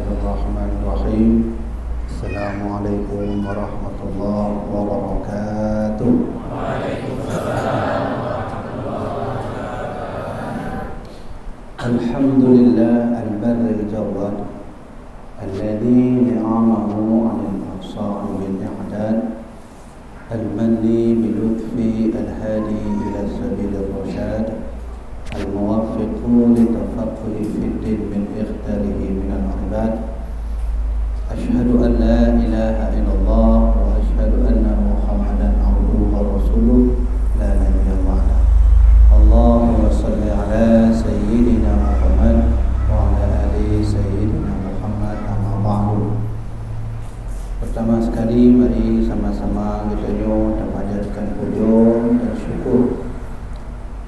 Bismillahirrahmanirrahim. Assalamualaikum warahmatullahi wabarakatuh. Alhamdulillah al-barri al-jawad alladhi ni'amahu 'anil absar bil i'dad al-manni bil lutfi al-hadi ila sabil ar-rasyad الموفق لتفقه في الدين من إختاره من العباد أشهد أن لا إله إلا الله وأشهد أن محمدا عبده ورسوله لا نبي بعده اللهم صل على سيدنا محمد وعلى آل سيدنا محمد أما بعد. Pertama sekali mari sama-sama kita panjatkan puja dan syukur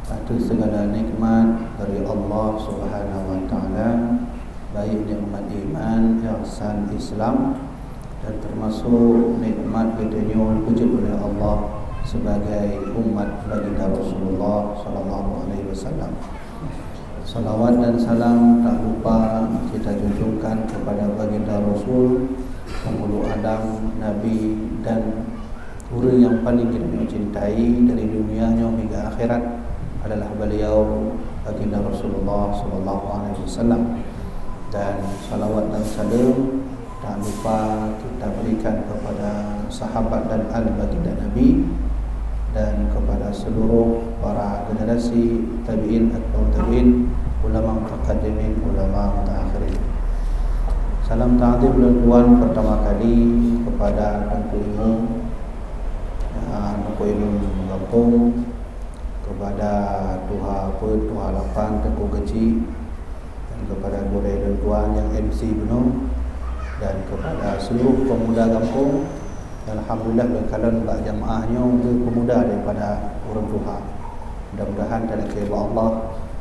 atas segala nikmat dari Allah Subhanahu wa taala, baik nikmat iman, ihsan Islam dan termasuk nikmat kita dipuji oleh Allah sebagai umat baginda Rasulullah sallallahu alaihi wasallam. Salawat dan salam tak lupa kita junjungkan kepada baginda Rasul, penghulu Adam, Nabi dan guru yang paling kita cintai dari dunianya hingga akhirat adalah beliau baginda Rasulullah sallallahu alaihi wasallam. Dan salawat dan salam tak lupa kita berikan kepada sahabat dan ahli baginda Nabi dan kepada seluruh para generasi tabi'in atau tabi'in, ulama mutaqaddimin, ulama mutaakhirin. Salam ta'zim dan tuan pertama kali kepada Tuanku Ilmu Kampung, kepada Tuha Lapan Tengku Kecil, dan kepada Boleh dan Tuan yang MC penuh, dan kepada seluruh pemuda kampung. Alhamdulillah berkalan bak jamaahnya ke pemuda daripada orang Tuha. Mudah-mudahan dalam kehidupan Allah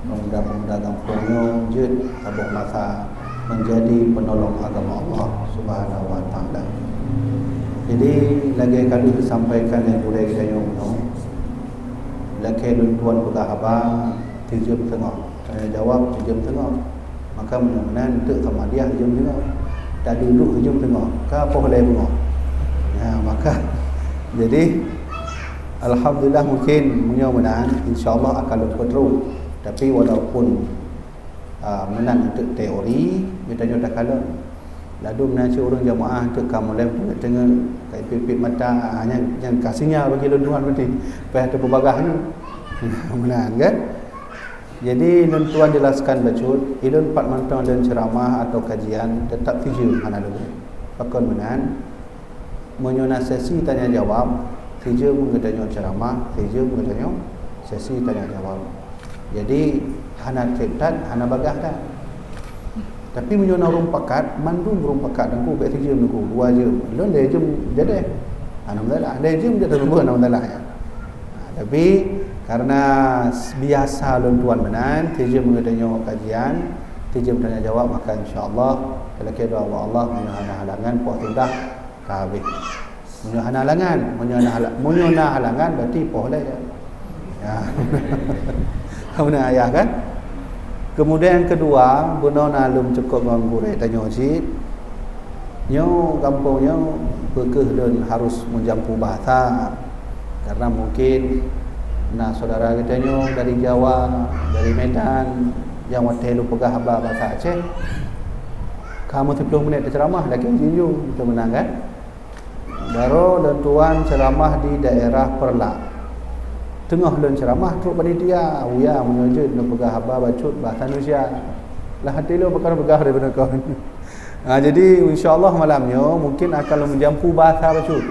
pemuda-pemuda kampungnya jid tabung masa menjadi penolong agama Allah Subhanahu wa taala. Jadi lagi kali disampaikan yang boleh kita laki tuan pegang abang 7 tengah, tanya jawab 7 tengah, maka mudah-mudahan untuk sama dia 7 tengah, tak duduk 7 tengah ke apa boleh tengah ya, maka jadi alhamdulillah mungkin mudah-mudahan insyaAllah akan dapat terus. Tapi walaupun menang untuk teori kita dah kalah lalu menanci orang jamaah untuk kamu lem tengah kayak pipit mata yang kasihnya bagi tuan berarti supaya ada perbagahnya benar kan. Jadi tuan jelaskan bacut ilun 4 mantau dan ceramah atau kajian tetap fizul hana dulu pakon menan menyona sesi tanya jawab fizul mengetanya ceramah fizul mengetanya sesi tanya jawab. Jadi hana ketat hana bagah dah. Tapi menyona rum pakat, mandung rum pakat dengku baik jam dengku 2 jam. Lon dia jam jadi. Alhamdulillah, dia jam dia terlupa alhamdulillah ya. Tapi karena biasa lon tuan menan, jam mengadanya kajian, jam tanya jawab, maka insya-Allah kalau kita doa Allah menyona halangan puas tindah kabeh. Menyona halangan berarti puas dah ya. Ya. Kemudian ayah kan? Kemudian yang kedua, benar nalum cukup menggurih tanya cik. Nyo kampungnya bekeh dan harus menjampu bahasa. Karena mungkin saudara kita nyo dari Jawa, dari Medan, yang watelu pegah bahasa Aceh. Kamu 10 menit ceramah lagi jinjung kita menang kan? Daro dan tuan ceramah di daerah Perlak. Tengah dan ceramah teruk panitia uya menyujud nak pegah haba bacut bahasa Indonesia lah hati lu bekar-bekar daripada kau. Jadi insya-Allah malamnya mungkin akan menjampu bahasa bacut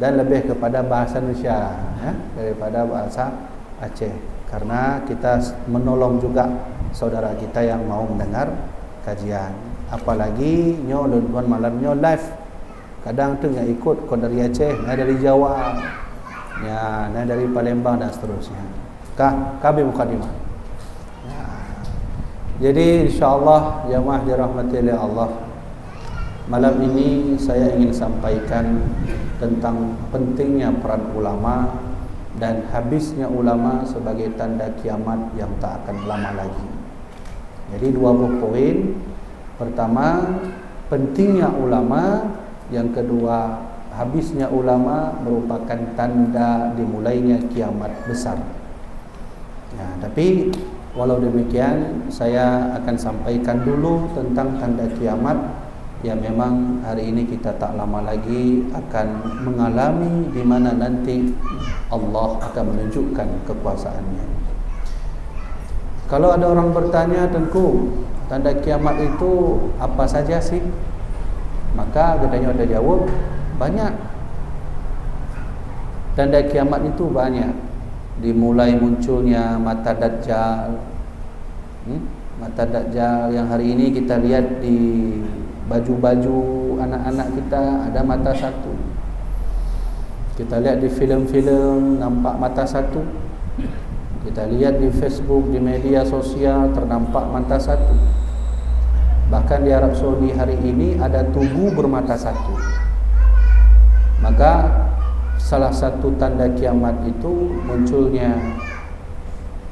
dan lebih kepada bahasa Indonesia daripada bahasa Aceh, karena kita menolong juga saudara kita yang mau mendengar kajian. Apalagi nyo tuan malamnya live, kadang tu yang ikut kau dari Aceh, dari Jawa ya, dari Palembang dan seterusnya. Kabeh mukadimah. Ya. Jadi insya-Allah jemaah dirahmati oleh Allah, malam ini saya ingin sampaikan tentang pentingnya peran ulama dan habisnya ulama sebagai tanda kiamat yang tak akan lama lagi. Jadi 20 poin Pertama, pentingnya ulama. Yang kedua, habisnya ulama merupakan tanda dimulainya kiamat besar. Nah, tapi walau demikian, saya akan sampaikan dulu tentang tanda kiamat yang memang hari ini kita tak lama lagi akan mengalami, di mana nanti Allah akan menunjukkan kekuasaannya. Kalau ada orang bertanya, Tengku, tanda kiamat itu apa saja sih? Maka katanya ada jawab, banyak. Tanda kiamat itu banyak. Dimulai munculnya mata Dajjal. Mata Dajjal yang hari ini kita lihat di baju-baju anak-anak kita ada mata satu. Kita lihat di filem-filem nampak mata satu. Kita lihat di Facebook, di media sosial ternampak mata satu. Bahkan di Arab Saudi hari ini ada tubuh bermata satu. Maka salah satu tanda kiamat itu munculnya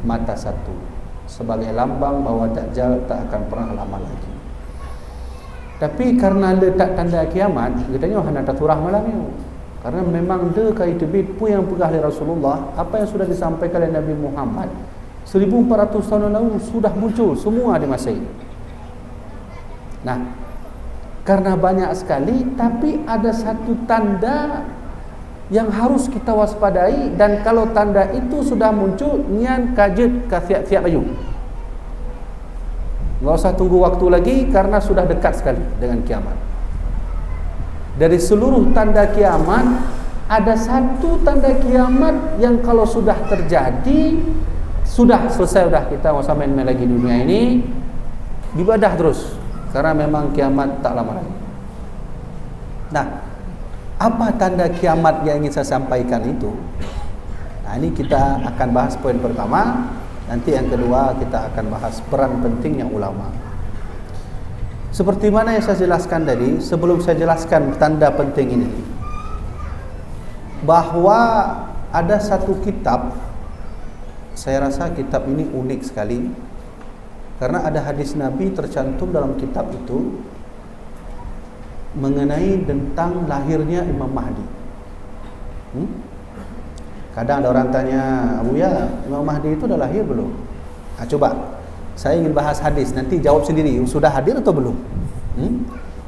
mata satu, sebagai lambang bahwa Dajjal tak akan pernah lama lagi. Tapi karena letak tanda kiamat, katanya hanya taturah malam itu. Karena memang dia kai tebit pun yang pegah oleh Rasulullah, apa yang sudah disampaikan oleh Nabi Muhammad 1400 tahun lalu sudah muncul semua di masa ini. Nah, karena banyak sekali, tapi ada satu tanda yang harus kita waspadai, dan kalau tanda itu sudah muncul, nian kajet ka siap-siap ayu. Enggak usah tunggu waktu lagi karena sudah dekat sekali dengan kiamat. Dari seluruh tanda kiamat, ada satu tanda kiamat yang kalau sudah terjadi, sudah selesai, sudah kita mau sampai main lagi dunia ini, ibadah terus. Karena memang kiamat tak lama lagi. Nah, apa tanda kiamat yang ingin saya sampaikan itu? Nah, ini kita akan bahas poin pertama. Nanti yang kedua kita akan bahas peran pentingnya ulama. Seperti mana yang saya jelaskan tadi, sebelum saya jelaskan tanda penting ini, bahwa ada satu kitab, saya rasa kitab ini unik sekali. Karena ada hadis Nabi tercantum dalam kitab itu mengenai tentang lahirnya Imam Mahdi. Kadang ada orang tanya, Abu ya, Imam Mahdi itu dah lahir belum? Nah, coba, saya ingin bahas hadis, nanti jawab sendiri, sudah hadir atau belum?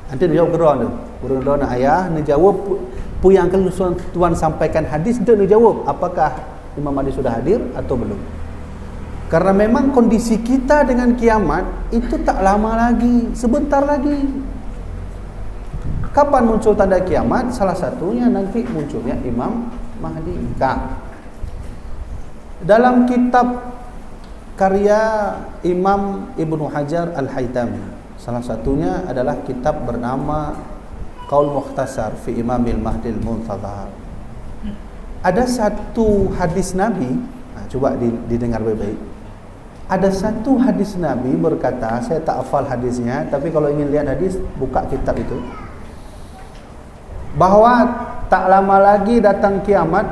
Nanti dia jawab kedua tu. Kedua ayah, dia jawab pu yang akan Tuan sampaikan hadis, dia jawab apakah Imam Mahdi sudah hadir atau belum? Karena memang kondisi kita dengan kiamat itu tak lama lagi, sebentar lagi. Kapan muncul tanda kiamat? Salah satunya nanti munculnya Imam Mahdi. Dalam kitab karya Imam Ibnu Hajar Al-Haytami, salah satunya adalah kitab bernama Qaul Mukhtasar fi Imamil Mahdil Muntadhar. Ada satu hadis Nabi, coba didengar baik-baik. Ada satu hadis Nabi berkata, saya tak hafal hadisnya, tapi kalau ingin lihat hadis, buka kitab itu, bahwa tak lama lagi datang kiamat,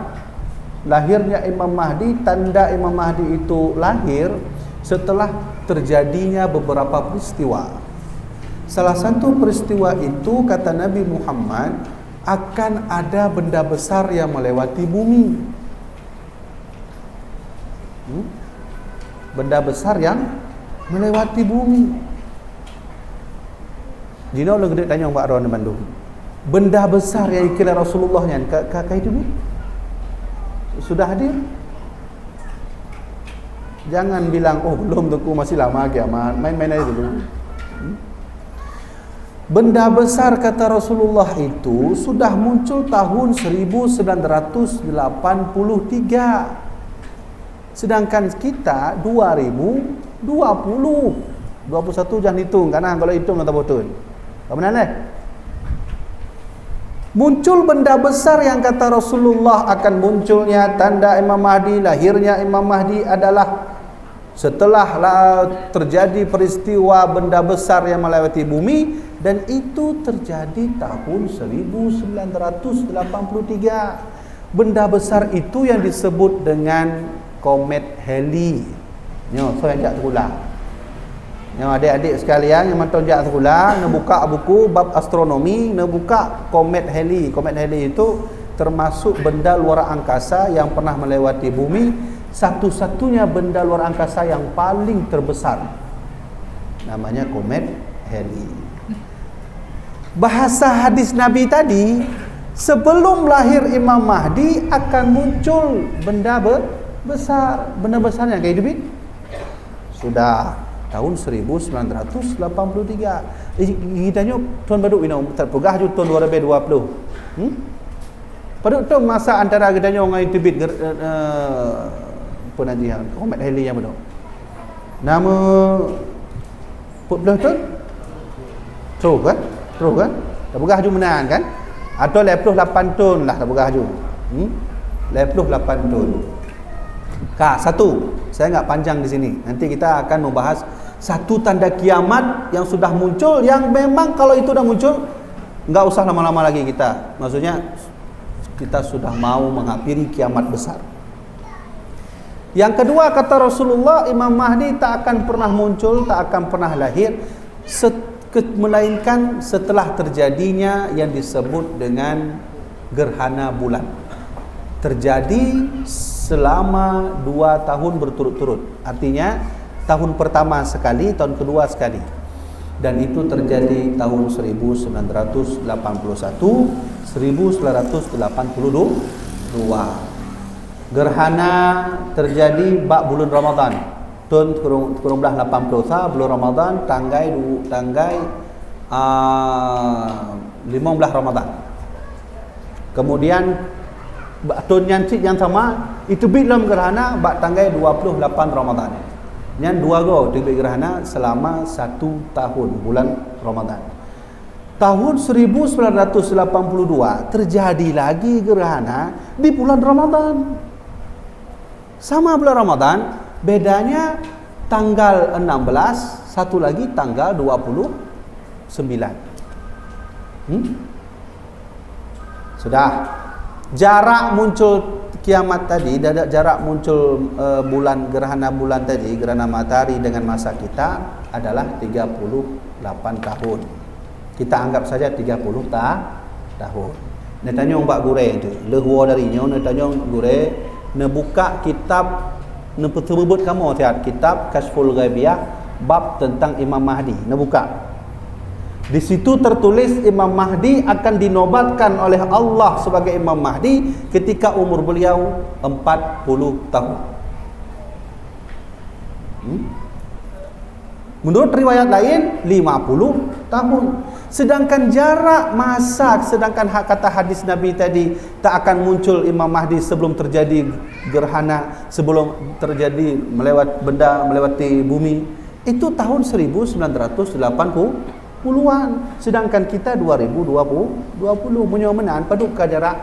lahirnya Imam Mahdi. Tanda Imam Mahdi itu lahir setelah terjadinya beberapa peristiwa. Salah satu peristiwa itu, kata Nabi Muhammad, akan ada benda besar yang melewati bumi. Benda besar yang melewati bumi. Jino lo gede tanya Mbak Ron Bandung. Benda besar yang dikira Rasulullah yang kakak itu sudah hadir. Jangan bilang, oh belum tuh, masih lama kiamat, main-main aja dulu. Benda besar kata Rasulullah itu sudah muncul tahun 1983. Sedangkan kita 2020, 21 jangan hitung, karena kalau hitung tak betul. Apa benar? Muncul benda besar yang kata Rasulullah akan munculnya tanda Imam Mahdi, lahirnya Imam Mahdi adalah setelah terjadi peristiwa benda besar yang melewati bumi, dan itu terjadi tahun 1983. Benda besar itu yang disebut dengan komet Halley. Saya ajak terulang. Yang adik-adik sekalian yang mantau jak sekolah, nak buka buku bab astronomi, nak buka komet Halley. Komet Halley itu termasuk benda luar angkasa yang pernah melewati bumi, satu-satunya benda luar angkasa yang paling terbesar. Namanya komet Halley. Bahasa hadis Nabi tadi, sebelum lahir Imam Mahdi akan muncul benda besar. Benda besarnya kayak itu, sudah tahun 1983. Kita tanya tuan baduk ini terpegah ju tahun 2020. Pada tu masa antara kita tanya orang itu bit apa nanti yang komet Halley yang baduk. Nama belah tu? Terus kan? Terpegah ju menang kan? Atau 88 ton lah terpegah ju. 88 ton. Satu, saya enggak panjang di sini. Nanti kita akan membahas satu tanda kiamat yang sudah muncul, yang memang kalau itu dah muncul enggak usah lama-lama lagi kita. Maksudnya kita sudah mau menghampiri kiamat besar. Yang kedua, kata Rasulullah, Imam Mahdi tak akan pernah muncul, tak akan pernah lahir melainkan setelah terjadinya yang disebut dengan gerhana bulan. Terjadi selama 2 tahun berturut-turut. Artinya tahun pertama sekali, tahun kedua sekali. Dan itu terjadi tahun 1981, 1982. Gerhana terjadi bak bulan Ramadan. Tahun kurang belah 80 bulan Ramadan, tanggai 15 Ramadan. Kemudian tahun yang sama itu dalam gerhana bak tanggai 28 Ramadan. Yang dua go terbit gerhana selama 1 tahun bulan Ramadan. Tahun 1982 terjadi lagi gerhana di bulan Ramadan. Sama bulan Ramadan, bedanya tanggal 16, satu lagi tanggal 29. Sudah. Jarak muncul kiamat tadi, jarak muncul bulan, gerhana bulan tadi, gerhana matahari dengan masa kita adalah 38 tahun. Kita anggap saja 30 tahun. Nak tanya Mbak Gure itu, lehua darinya, nak tanya Gure, nak buka kitab, nak terbut kamu tiap kitab Kashful Ghaibiyah bab tentang Imam Mahdi. Nak buka. Di situ tertulis Imam Mahdi akan dinobatkan oleh Allah sebagai Imam Mahdi ketika umur beliau 40 tahun. Menurut riwayat lain 50 tahun. Sedangkan jarak masa, sedangkan kata hadis Nabi tadi tak akan muncul Imam Mahdi sebelum terjadi gerhana, sebelum terjadi melewati bumi, itu tahun 1980-an. Sedangkan kita 2020 menyomenan paduka jarak.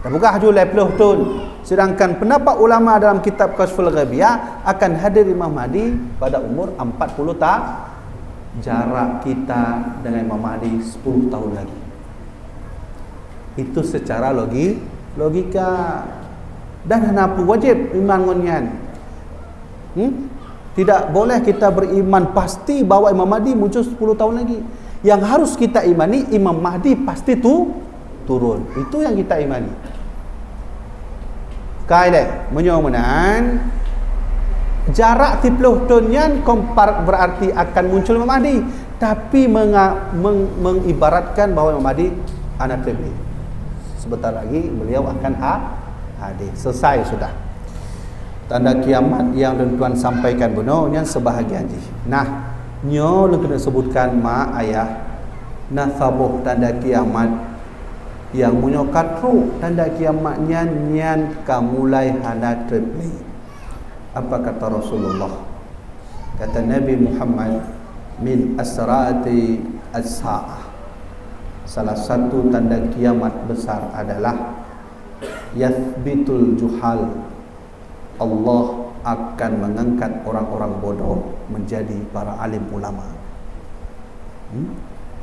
Tak buka haju 50 tahun. Sedangkan pendapat ulama dalam kitab Kashful Ghaibiyah akan hadir Imam Mahdi pada umur 40 tahun. Jarak kita dengan Imam Mahdi 10 tahun lagi. Itu secara logika. Dan kenapa wajib iman ngonyan? Tidak boleh kita beriman pasti bahawa Imam Mahdi muncul 10 tahun lagi. Yang harus kita imani, Imam Mahdi pasti turun. Itu yang kita imani. Kaedah menyomenan jarak 30 tahun kompar berarti akan muncul Imam Mahdi, tapi mengibaratkan bahawa Imam Mahdi anak terpilih. Sebentar lagi beliau akan hadir. Selesai sudah. Tanda kiamat yang tuan sampaikan benar yang sebahagian ni. Nah, nyo lu kena sebutkan mak ayah nasabuh tanda kiamat yang munyokatru tanda kiamatnya nyan kamulai hana terpilih. Apa kata Rasulullah? Kata Nabi Muhammad, min asrati as-sa'ah, salah satu tanda kiamat besar adalah yathbitul juhal, Allah akan mengangkat orang-orang bodoh menjadi para alim ulama.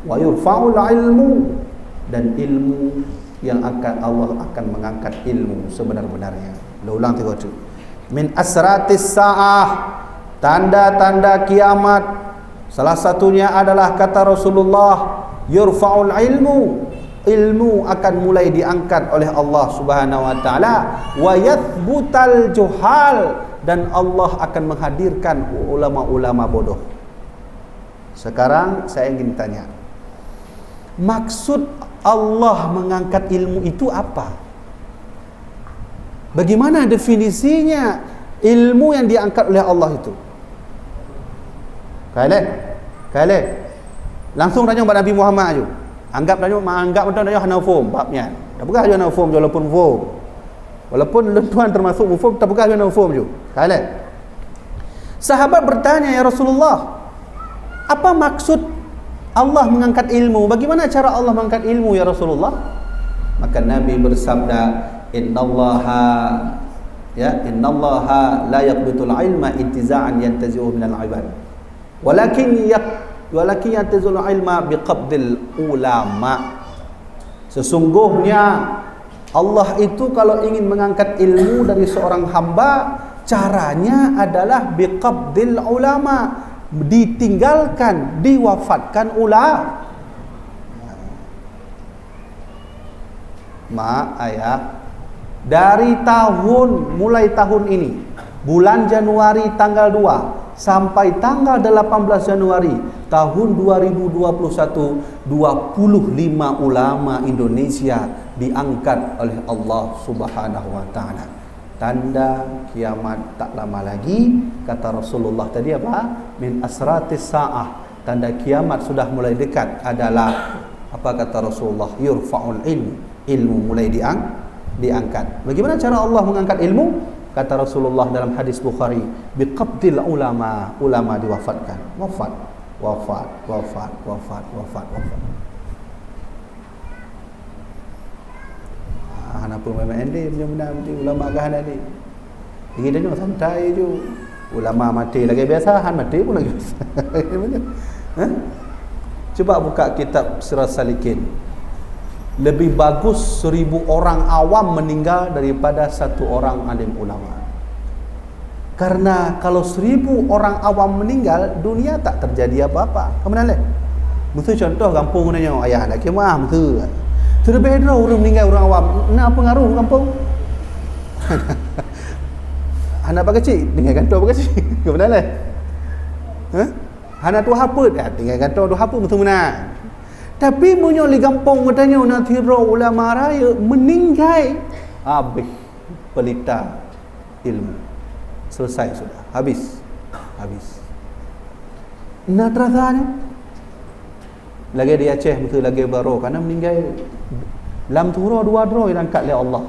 Wa yurfa'ul ilmu, dan ilmu yang akan Allah akan mengangkat ilmu sebenar-benarnya. Ulang 3 kali. Min asratis sa'ah, tanda-tanda kiamat salah satunya adalah kata Rasulullah, yurfa'ul ilmu akan mulai diangkat oleh Allah Subhanahu wa taala, wa yathbutal juhal, dan Allah akan menghadirkan ulama-ulama bodoh. Sekarang saya ingin tanya, maksud Allah mengangkat ilmu itu apa? Bagaimana definisinya ilmu yang diangkat oleh Allah itu? Kalian langsung tanya kepada Nabi Muhammad aja. Anggap betul tanya hana form babnya. Tak bukan hana form walaupun form. Walaupun lentuan termasuk form, tak bukan hana form je. Kalian. Sahabat bertanya, ya Rasulullah, apa maksud Allah mengangkat ilmu? Bagaimana cara Allah mengangkat ilmu ya Rasulullah? Maka Nabi bersabda, innallaha la yaqbitul ilma intiza'an yantazi'u minal ibad. Walakin yantazul ilma biqabdil ulama. Sesungguhnya Allah itu kalau ingin mengangkat ilmu dari seorang hamba, caranya adalah biqabdil ulama, ditinggalkan, diwafatkan ulama. Ayah, dari mulai tahun ini, bulan Januari tanggal 2 sampai tanggal 18 Januari tahun 2021, 25 ulama Indonesia diangkat oleh Allah Subhanahu wa taala. Tanda kiamat tak lama lagi, kata Rasulullah tadi apa? Min asratis sa'ah, tanda kiamat sudah mulai dekat adalah apa kata Rasulullah? Yurfa'ul ilmu mulai diangkat. Bagaimana cara Allah mengangkat ilmu? Kata Rasulullah dalam hadis Bukhari, biqabdil ulama diwafatkan. Wafat. Anak pun memang ending benar ulama gah ni. Ini dia jangan santai je. Ulama mati lagi biasa, han mati pun lagi biasa. Coba buka kitab Siraj Salikin. Lebih bagus 1000 orang awam meninggal daripada 1 orang alim ulama. Karena kalau 1000 orang awam meninggal, dunia tak terjadi apa-apa. Kemudian mesti contoh kampung nanya ayah nak kemah mesti. Terlebih dulu orang meninggal orang awam, nak pengaruh kampung. Anak apa kecil tinggal kantor apa kecil. Kemudian anak tu apa? Tinggal kantor tu apa mesti menang. Tapi punya li kampung katanya nak tira ulama raya meninggal, habis pelita ilmu. Selesai sudah, habis. Nak rasanya lagi di Aceh betul lagi baru kerana meninggal lam turo 2 dro yang angkat oleh Allah.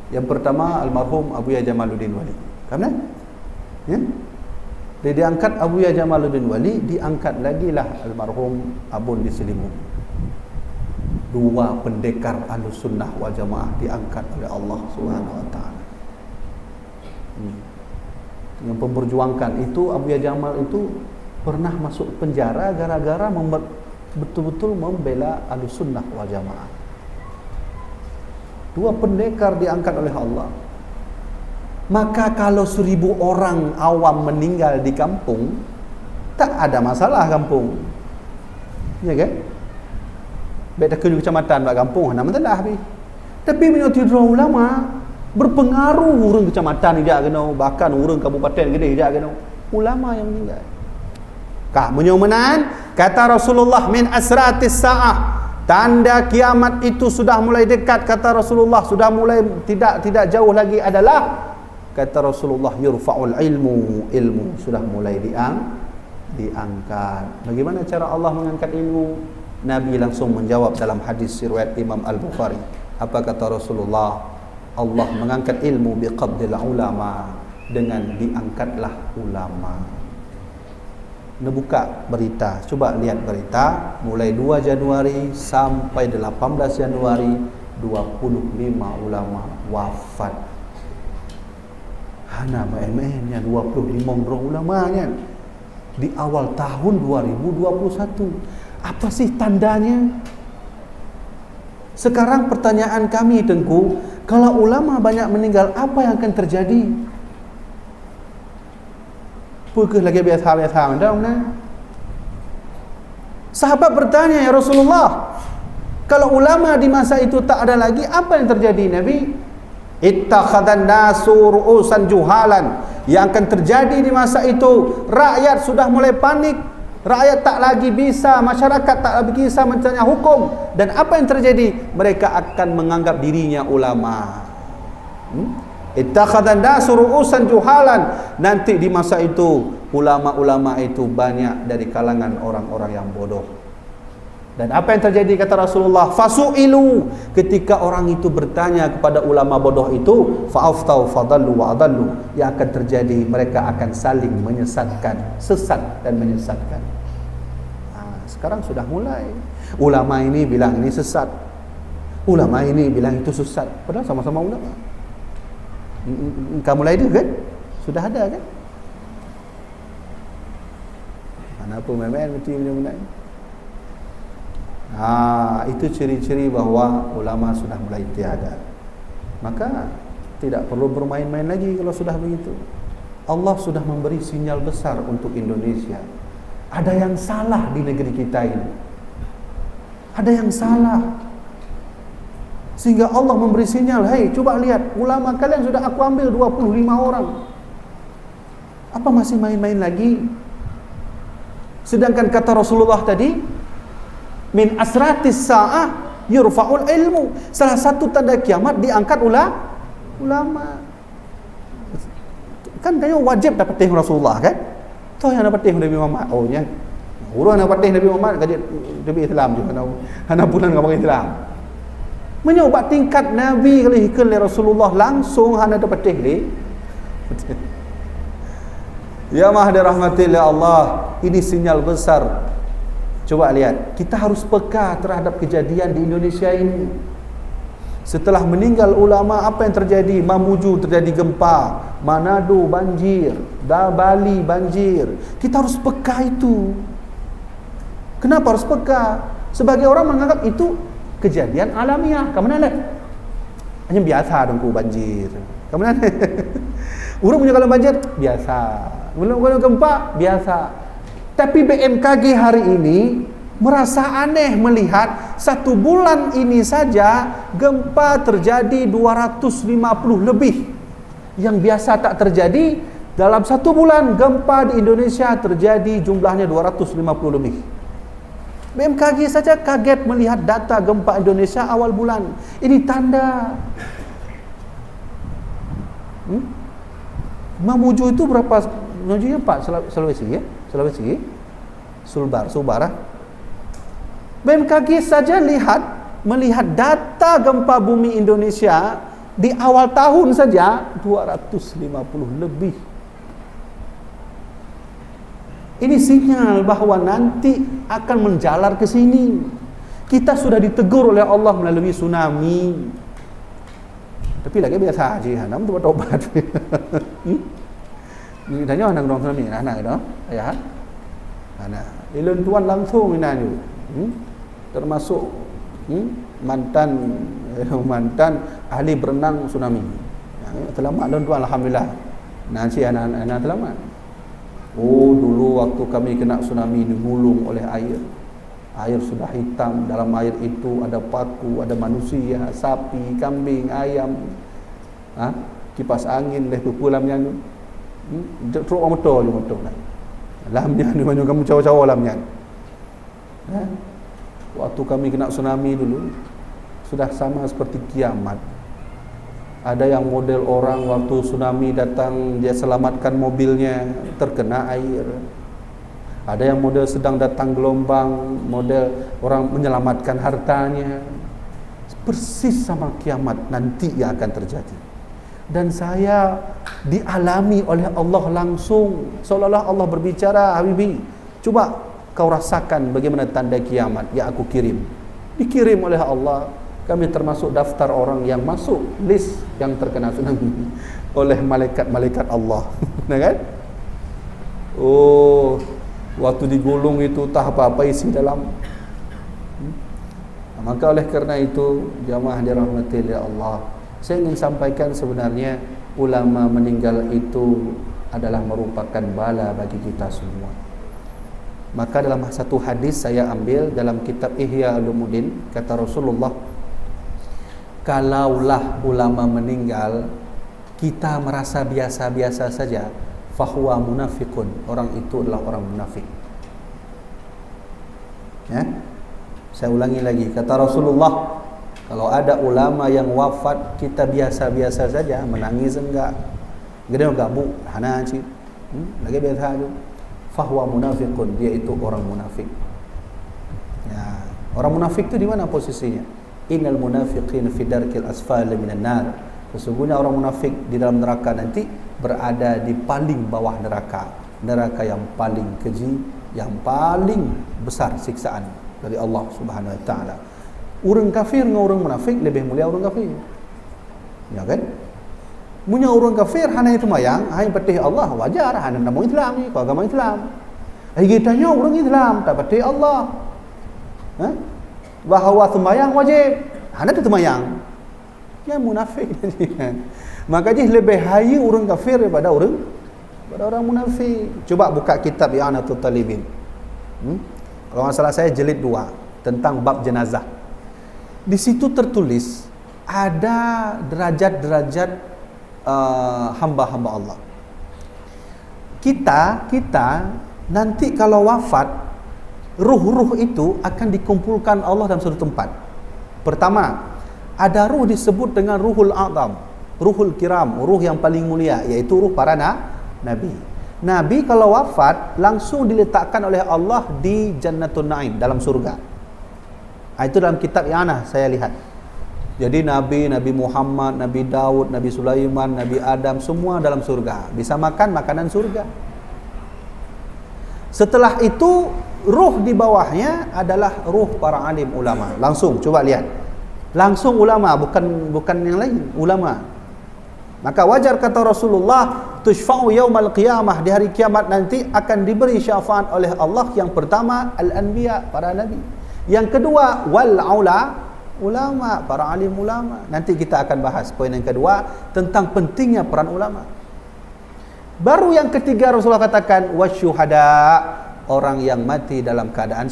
Yang pertama almarhum Abuya Jamaluddin Wali. Kan? Ya? Dia diangkat Abuya Jamaluddin Wali, diangkat lagi lah almarhum Abun di Selimun. 2 pendekar Ahlussunnah wal Jamaah diangkat oleh Allah Subhanahu wa taala. Yang memperjuangkan itu, Abuya Jamal itu pernah masuk penjara gara-gara betul-betul membela Ahlussunnah wal Jamaah. 2 pendekar diangkat oleh Allah. Maka kalau 1000 orang awam meninggal di kampung, tak ada masalah kampung. Ya kan? Baik tak kena kecamatan buat kampung, nama tak dah habis. Tapi punya tidur ulama berpengaruh urang kecamatan dia kena, bahkan urang kabupaten gede dia kena. Ulama yang meninggal. Kak menyomenan kata Rasulullah min asratis sa'ah, tanda kiamat itu sudah mulai dekat, kata Rasulullah, sudah mulai tidak jauh lagi adalah kata Rasulullah yurfa'ul ilmu sudah mulai diangkat. Bagaimana cara Allah mengangkat ilmu? Nabi langsung menjawab dalam hadis riwayat Imam Al-Bukhari. Apa kata Rasulullah? Allah mengangkat ilmu biqabdil ulama, dengan diangkatlah ulama. Kita buka berita, coba lihat berita mulai 2 Januari sampai 18 Januari 25 ulama wafat. Hana main-mainnya 25 orang ulama kan di awal tahun 2021. Apa sih tandanya? Sekarang pertanyaan kami Tengku, kalau ulama banyak meninggal, apa yang akan terjadi? Pukul lagi biasa-biasa mana? Sahabat bertanya, ya Rasulullah, kalau ulama di masa itu tak ada lagi, apa yang terjadi Nabi? Ittakhadhan nasu ru'usan juhalan. Yang akan terjadi di masa itu, rakyat sudah mulai panik. Rakyat tak lagi bisa, masyarakat tak lagi bisa mencari hukum. Dan apa yang terjadi? Mereka akan menganggap dirinya ulama. Ittakhadhan nasu ru'usan juhalan. Nanti di masa itu, ulama-ulama itu banyak dari kalangan orang-orang yang bodoh. Dan apa yang terjadi kata Rasulullah? Fasu'ilu, ketika orang itu bertanya kepada ulama bodoh itu, fa'aftau fadallu wa adallu, yang akan terjadi mereka akan saling menyesatkan, sesat dan menyesatkan. Sekarang sudah mulai. Ulama ini bilang ini sesat, ulama ini bilang itu sesat, padahal sama-sama ulama. Kamu mulai itu kan? Sudah ada kan? Mana pun main-main mesti benar-benar. Itu ciri-ciri bahawa ulama sudah mulai tiada. Maka tidak perlu bermain-main lagi kalau sudah begitu. Allah sudah memberi sinyal besar untuk Indonesia. Ada yang salah di negeri kita ini. Ada yang salah. Sehingga Allah memberi sinyal, hei coba lihat, ulama kalian sudah aku ambil 25 orang. Apa masih main-main lagi? Sedangkan kata Rasulullah tadi, min asratis sa'ah yurfa'ul ilmu. Salah satu tanda kiamat diangkat ulama. Kan dia wajib dapat teh Rasulullah kan? Toh yang dapat teh Nabi Muhammad. Oh nya. Urang dapat teh Nabi Muhammad kaji Nabi Islam juga hana bulan ngapa Islam. Menyobat tingkat Nabi kali hikal Rasulullah langsung hana dapat teh ni. Ya mahdi rahmatillah Allah, ini sinyal besar. Coba lihat, kita harus peka terhadap kejadian di Indonesia ini. Setelah meninggal ulama, apa yang terjadi? Mamuju terjadi gempa, Manado banjir, Bali banjir. Kita harus peka itu. Kenapa harus peka? Sebagai orang menganggap itu kejadian alamiah. Kamu mana? Hanya biasa dongku banjir. Kamu mana? Orang punya kalau banjir biasa. Kalau gempa biasa. Tapi BMKG hari ini merasa aneh melihat 1 bulan ini saja gempa terjadi 250 lebih. Yang biasa tak terjadi, dalam 1 bulan gempa di Indonesia terjadi jumlahnya 250 lebih. BMKG saja kaget melihat data gempa Indonesia awal bulan. Ini tanda. Mamuju itu berapa? Mamujunya Pak Sulawesi ya? Sulawesi, Subara. BMKG saja melihat data gempa bumi Indonesia di awal tahun saja 250 lebih. Ini sinyal bahawa nanti akan menjalar ke sini. Kita sudah ditegur oleh Allah melalui tsunami. Tapi lagi biasa aja, nam tu bertobat. Ni tanya anak dong tsunami, anak itu, ya. Anak, ilun tuan langsung ini ni. Termasuk mantan ahli berenang tsunami. Selamat ilun tuan alhamdulillah. Nanti anak-anak selamat. Oh, dulu waktu kami kena tsunami digulung oleh air. Air sudah hitam, dalam air itu ada paku, ada manusia, sapi, kambing, ayam. Kipas angin leh pupulamnya tu. Teruk motor je motor lah. Lamnya ni banyak kamu cawa-cawa lamnya. Waktu kami kena tsunami dulu sudah sama seperti kiamat. Ada yang model orang waktu tsunami datang dia selamatkan mobilnya terkena air. Ada yang model sedang datang gelombang, model orang menyelamatkan hartanya. Persis sama kiamat nanti yang akan terjadi. Dan saya dialami oleh Allah langsung, seolah-olah Allah berbicara, Habibi, coba kau rasakan bagaimana tanda kiamat yang aku kirim. Dikirim oleh Allah. Kami termasuk daftar orang yang masuk list yang terkena tsunami oleh malaikat-malaikat Allah. Kan? Oh, waktu digulung itu tak apa-apa isi dalam. Maka oleh kerana itu, jamaah dirahmati oleh Allah, saya ingin sampaikan sebenarnya ulama meninggal itu adalah merupakan bala bagi kita semua. Maka dalam satu hadis saya ambil dalam kitab Ihya Ulumuddin, kata Rasulullah, kalaulah ulama meninggal kita merasa biasa-biasa saja, fahuwa munafiqun, orang itu adalah orang munafik. Ya? Saya ulangi lagi, kata Rasulullah, kalau ada ulama yang wafat kita biasa-biasa saja, menangis enggak, gede enggak bu, hana cik, lagi biasa aja, fahuwa munafiqun, dia itu orang munafik. Ya, orang munafik itu di mana posisinya? Innal munafiqin fi darkil asfali minan nar. Sesungguhnya orang munafik di dalam neraka nanti berada di paling bawah neraka, neraka yang paling keji, yang paling besar siksaan dari Allah Subhanahu wa taala. Orang kafir dengan orang munafik lebih mulia orang kafir. Ya kan? Punya orang kafir hanya itu mayang, hanya patih Allah wajar, hanya nama Islam ni, kau agama Islam. Kita nya orang Islam tak patih Allah. Bahawa sembahyang wajib, hanya itu mayang. Ya munafik kan. Maka dia lebih hayu orang kafir daripada orang munafik. Coba buka kitab I'anatul Talibin. Kalau nggak salah saya jilid 2 tentang bab jenazah. Di situ tertulis ada derajat-derajat hamba-hamba Allah. Kita nanti kalau wafat, ruh-ruh itu akan dikumpulkan Allah dalam satu tempat. Pertama, ada ruh disebut dengan ruhul a'zam, ruhul kiram, ruh yang paling mulia, yaitu ruh para nabi. Nabi kalau wafat langsung diletakkan oleh Allah di Jannatul Naim, dalam surga. Itu dalam kitab I'anah saya lihat. Jadi Nabi Muhammad, Nabi Daud, Nabi Sulaiman, Nabi Adam, semua dalam surga. Bisa makan makanan surga. Setelah itu, ruh di bawahnya adalah ruh para alim ulama. Langsung, coba lihat. Langsung ulama, bukan yang lain, ulama. Maka wajar kata Rasulullah, tushfa'u yaumal qiyamah, di hari kiamat nanti akan diberi syafaat oleh Allah. Yang pertama, al-anbiya, para nabi. Yang kedua, wal ulama, para alim ulama. Nanti kita akan bahas poin yang kedua tentang pentingnya peran ulama. Baru yang ketiga Rasulullah katakan wasyuhada, orang yang mati dalam keadaan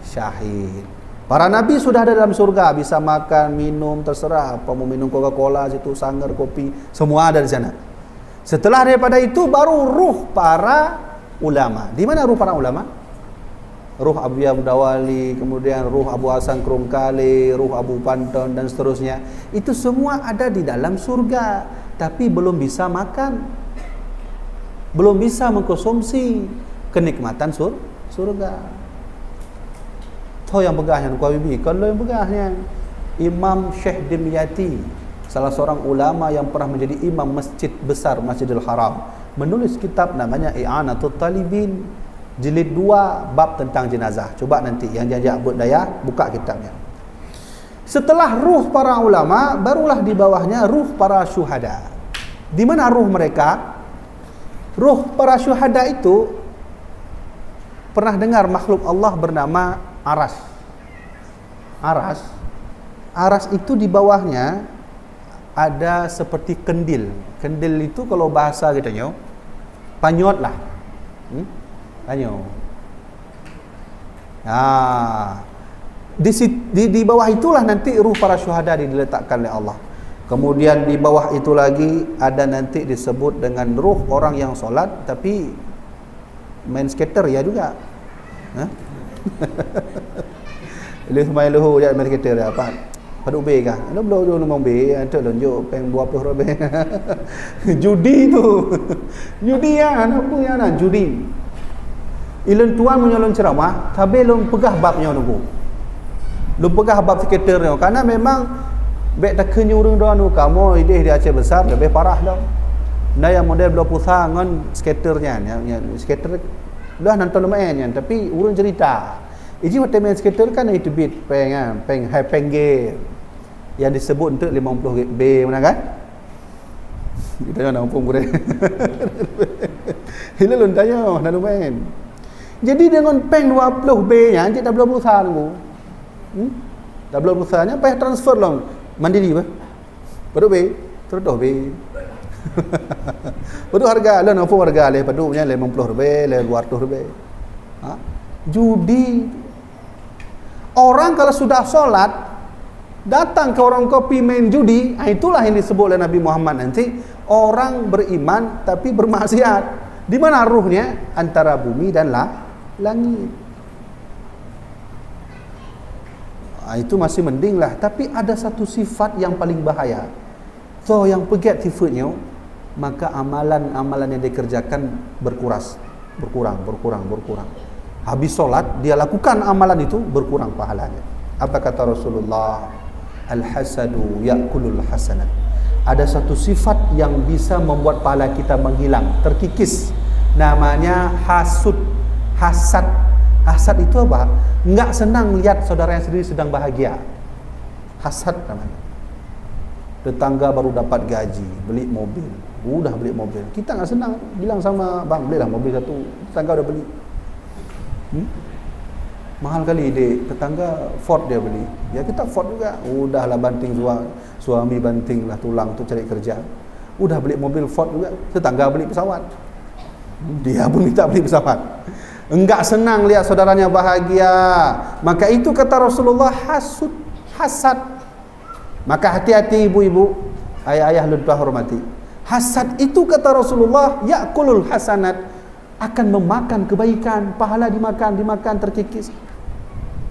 syahid. Para nabi sudah ada dalam surga, bisa makan, minum, terserah apa mau minum Coca-Cola situ, sanggar, kopi, semua ada di sana. Setelah daripada itu baru ruh para ulama. Di mana ruh para ulama? Ruh Abu Dawali, kemudian ruh Abu Hasan Krungkali, ruh Abu Panton dan seterusnya. Itu semua ada di dalam surga, tapi belum bisa makan, belum bisa mengkonsumsi kenikmatan surga. Tahu yang begahnya Tuan Bibi? Kalau yang begahnya Imam Syekh Dimyati, salah seorang ulama yang pernah menjadi imam masjid besar, Masjidil Haram, menulis kitab namanya I'anatul Talibin, jilid 2 bab tentang jenazah. Coba nanti yang jajak budaya buka kitabnya. Setelah ruh para ulama, barulah di bawahnya ruh para syuhada. Di mana ruh mereka? Ruh para syuhada itu, pernah dengar makhluk Allah bernama aras? Aras itu di bawahnya ada seperti kendil. Kendil itu kalau bahasa kita nyo, panyot lah. Tanya. Di bawah itulah nanti ruh para syuhada diletakkan oleh Allah. Kemudian di bawah itu lagi ada nanti disebut dengan ruh orang yang solat tapi main skater ya juga. Ilih main luhu ya main skater ya apa? Paduk B kah? Lo belum nombor B, ada lonjok peng 20 lebih. Judi tu. Judi ya, apa ya nak judi. Ilun tuan menyolong ceramah, tapi lom pegah babnya nunggu. Lom pegah bab skaternya, karena memang bek tak kenyurung doa nu kamu ide di Aceh besar lebih parah dah. Nah yang model belah pusat ngan skaternya, yang skater dah nonton lumayan, tapi urun cerita. Ini waktu main skater kan itu bit peng high pengge yang disebut untuk 50 B mana kan? Kita nak umpung boleh. Ini lon tanya, nak lumayan. Jadi dengan peng 20 B-nya, dia dah belum berusaha nunggu. Dah belum berusahanya, payah transfer lah. Mandiri apa? Baru B, terus dah B. Padu harga lain apa harga le padunya RM50 le RM200. Ha? Judi. Orang kalau sudah solat datang ke orang kopi main judi, itulah yang disebut oleh Nabi Muhammad nanti orang beriman tapi bermaksiat. Di mana ruhnya? Antara bumi dan langit. Itu masih mending lah. Tapi ada satu sifat yang paling bahaya. So yang pegat sifatnya, maka amalan-amalan yang dikerjakan berkurang. Habis solat dia lakukan amalan itu, berkurang pahalanya. Apa kata Rasulullah? Al-hasadu ya'kulul hasanat. Ada satu sifat yang bisa membuat pahala kita menghilang, terkikis. Namanya hasud, hasad. Hasad itu apa? Enggak senang lihat saudara yang sendiri sedang bahagia. Hasad namanya. Tetangga baru dapat gaji, beli mobil. Udah beli mobil. Kita enggak senang, bilang sama bang, belilah mobil satu. Tetangga udah beli. Mahal kali dek, tetangga Ford dia beli. Ya kita Ford juga. Udahlah banting suami bantinglah tulang untuk cari kerja. Udah beli mobil Ford juga, tetangga beli pesawat. Dia pun minta beli pesawat. Enggak senang lihat saudaranya bahagia. Maka itu kata Rasulullah hasad. Maka hati-hati ibu-ibu, ayah-ayah lebih hormati. Hasad itu kata Rasulullah ya'kulul hasanat, akan memakan kebaikan, pahala dimakan terkikis.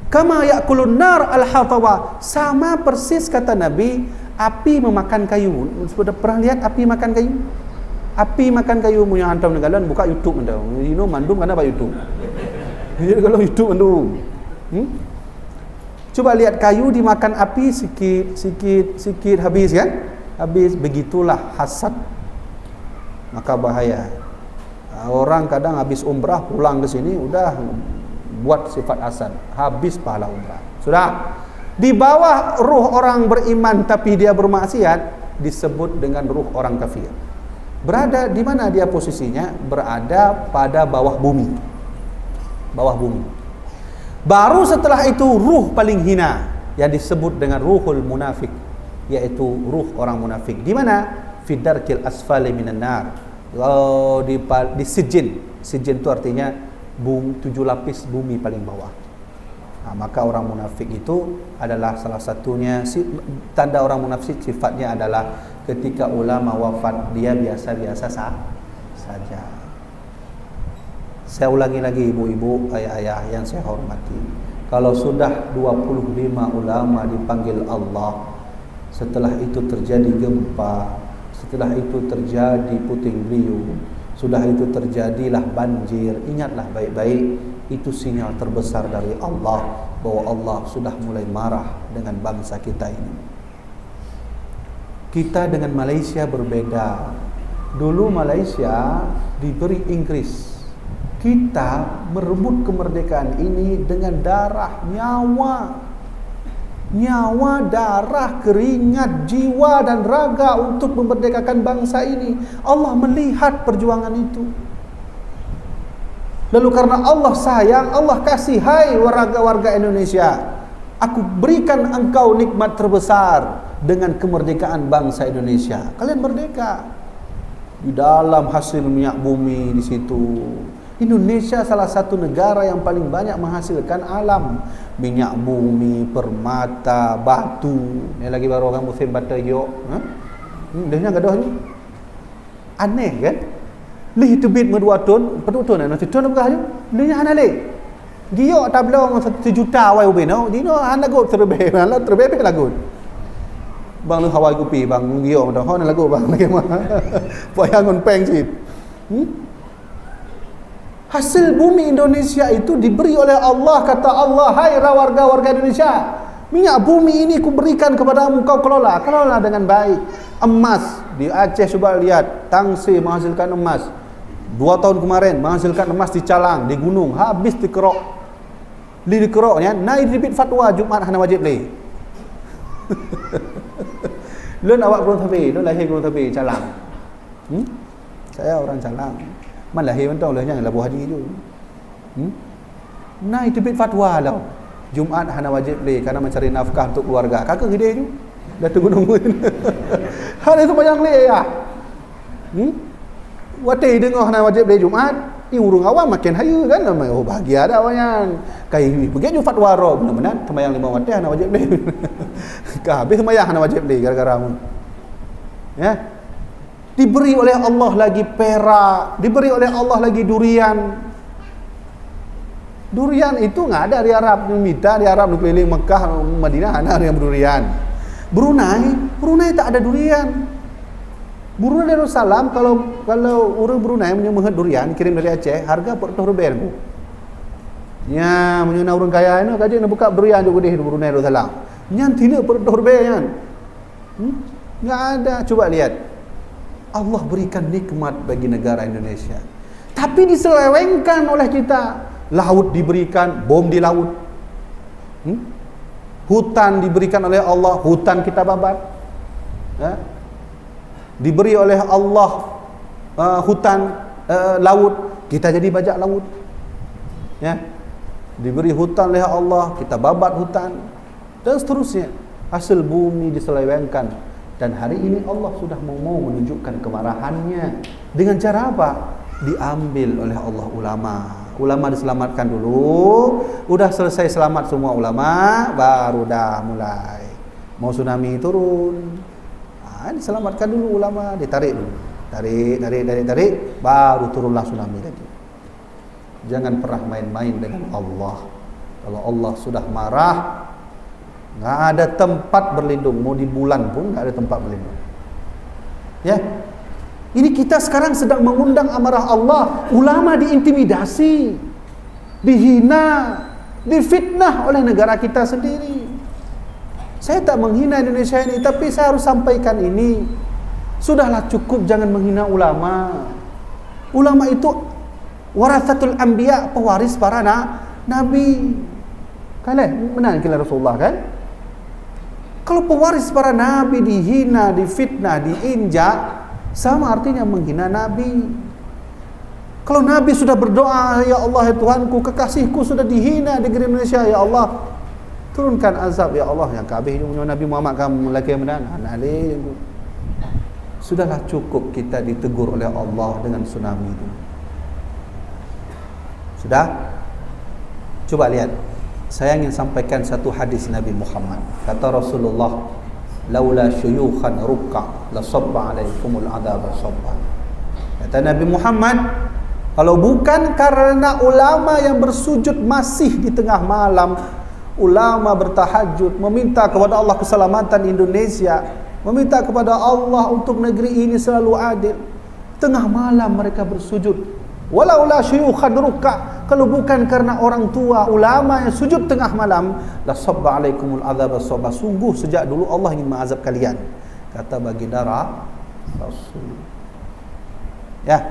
Kama ya'kulun nar al-hatawa, sama persis kata Nabi, api memakan kayu. Sudah pernah lihat api makan kayu? Api makan kayu punya hantam negalan, buka YouTube anda. You know mandum kan apa YouTube? Jadi kalau YouTube mandum. Coba lihat kayu dimakan api sikit habis kan? Habis. Begitulah hasad. Maka bahaya. Orang kadang habis umrah pulang ke sini udah buat sifat hasad, habis pahala umrah. Sudah. Di bawah ruh orang beriman tapi dia bermaksiat disebut dengan ruh orang kafir. Berada di mana dia posisinya? Berada pada bawah bumi. Bawah bumi. Baru setelah itu ruh paling hina yang disebut dengan ruhul munafik, yaitu ruh orang munafik. Di mana? Fi darkil asfali minan nar. Di sijin. Sijin itu artinya 7 lapis bumi paling bawah. Maka orang munafik itu adalah salah satunya tanda orang munafik, sifatnya adalah ketika ulama wafat dia biasa-biasa saja. Saya ulangi lagi ibu-ibu, ayah-ayah yang saya hormati. Kalau sudah 25 ulama dipanggil Allah, setelah itu terjadi gempa, setelah itu terjadi puting beliung, sudah itu terjadilah banjir, ingatlah baik-baik, itu sinyal terbesar dari Allah bahwa Allah sudah mulai marah dengan bangsa kita ini. Kita dengan Malaysia berbeda. Dulu Malaysia diberi Inggris. Kita merebut kemerdekaan ini dengan darah, nyawa, darah, keringat, jiwa dan raga untuk memerdekakan bangsa ini. Allah melihat perjuangan itu. Lalu karena Allah sayang, Allah kasih, hai warga-warga Indonesia, aku berikan engkau nikmat terbesar dengan kemerdekaan bangsa Indonesia. Kalian merdeka. Di dalam hasil minyak bumi di situ. Indonesia salah satu negara yang paling banyak menghasilkan alam. Minyak bumi, permata, batu. Ini lagi baru orang musim batu yok. Dia gaduh ni. Aneh kan? Lih tu bit medua ton, pedut ton nanti ton apa aja. Lihnya ana le. Giok tablong 1 juta wai ubin no. Dino ana go terbe, ana terbe lagu. Bang lu Hawaii kopi bang giok dah. Hon lagu bang lagi mah. Poyang on peng sit. Hasil bumi Indonesia itu diberi oleh Allah, kata Allah, hai warga-warga Indonesia, minyak bumi ini kuberikan kepadamu, kau kelola dengan baik. Emas di Aceh, coba lihat, Tangsi menghasilkan emas 2 tahun kemarin, menghasilkan emas di Calang, di gunung, habis dikerok. Dikeroknya naik dibit fatwa Jumat hana wajib le. Lun awak Gunung Tapi, lun lahir Gunung Tapi Calang. Saya orang Calang. Man lahir mentau lahirnya Labu Haji tu. Naik dibit fatwa lah. Jumat hana wajib le karena mencari nafkah untuk keluarga. Kakak gede tu. Dah tunggu. Hal itu banyak le ya. Wati dengar nak wajib beli Jumaat, urung awam makin haya kan. Oh bahagia dah awaknya. Kai pergi ju fatwa ro benar-benar sembahyang 5 waktu nak wajib beli. Ka habis sembahyang nak wajib beli gara-gara mu. Ya. Diberi oleh Allah lagi perak, diberi oleh Allah lagi durian. Durian itu enggak ada di Arab, minta di Arab keliling Mekah, Madinah ada yang berdurian. Brunei tak ada durian. Brunei Darussalam kalau orang Brunei menyembah durian kirim dari Aceh harga RM40. Ya, menyuna orang kaya ini kaji nak buka durian juga di Brunei Darussalam. Nyan tidak RM40 kan. Enggak ada. Coba lihat. Allah berikan nikmat bagi negara Indonesia. Tapi diselewengkan oleh kita. Laut diberikan, bom di laut. Hutan diberikan oleh Allah, hutan kita babat. Ya. Diberi oleh Allah hutan laut, kita jadi bajak laut. Ya. Diberi hutan oleh Allah, kita babat hutan dan seterusnya. Hasil bumi diselewengkan dan hari ini Allah sudah mau menunjukkan kemarahannya dengan cara apa? Diambil oleh Allah ulama diselamatkan dulu, udah selesai selamat semua ulama, baru dah mulai mau tsunami turun. Diselamatkan dulu ulama, ditarik dulu. Tarik, baru turunlah tsunami lagi. Jangan pernah main-main dengan Allah. Kalau Allah sudah marah, enggak ada tempat berlindung. Mau di bulan pun enggak ada tempat berlindung. Ya. Ini kita sekarang sedang mengundang amarah Allah. Ulama diintimidasi, dihina, difitnah oleh negara kita sendiri. Saya tak menghina Indonesia ini, tapi saya harus sampaikan ini. Sudahlah cukup, jangan menghina ulama. Ulama itu warathatul anbiya, pewaris para nabi. Kalian benar kira Rasulullah kan? Kalau pewaris para nabi dihina, difitnah, diinjak, sama artinya menghina nabi. Kalau nabi sudah berdoa, ya Allah ya Tuhanku, kekasihku sudah dihina di negeri Indonesia, ya Allah, turunkan azab ya Allah. Yang kabeh ini Nabi Muhammad kamu lagi yang menang. Sudahlah cukup kita ditegur oleh Allah dengan tsunami itu. Sudah? Coba lihat. Saya ingin sampaikan satu hadis Nabi Muhammad. Kata Rasulullah, laula syuyukhan ruk'a la sabba alaikumul adab sabba. Kata Nabi Muhammad, kalau bukan karena ulama yang bersujud masih di tengah malam, ulama bertahajud, meminta kepada Allah keselamatan Indonesia, meminta kepada Allah untuk negeri ini selalu adil. Tengah malam mereka bersujud. Walaula syuyukhan ruk'a, kalau bukan karena orang tua ulama yang sujud tengah malam, la sabba alaikumul adzab sabba, sungguh sejak dulu Allah ingin mengazab kalian. Kata baginda Rasul. Ya.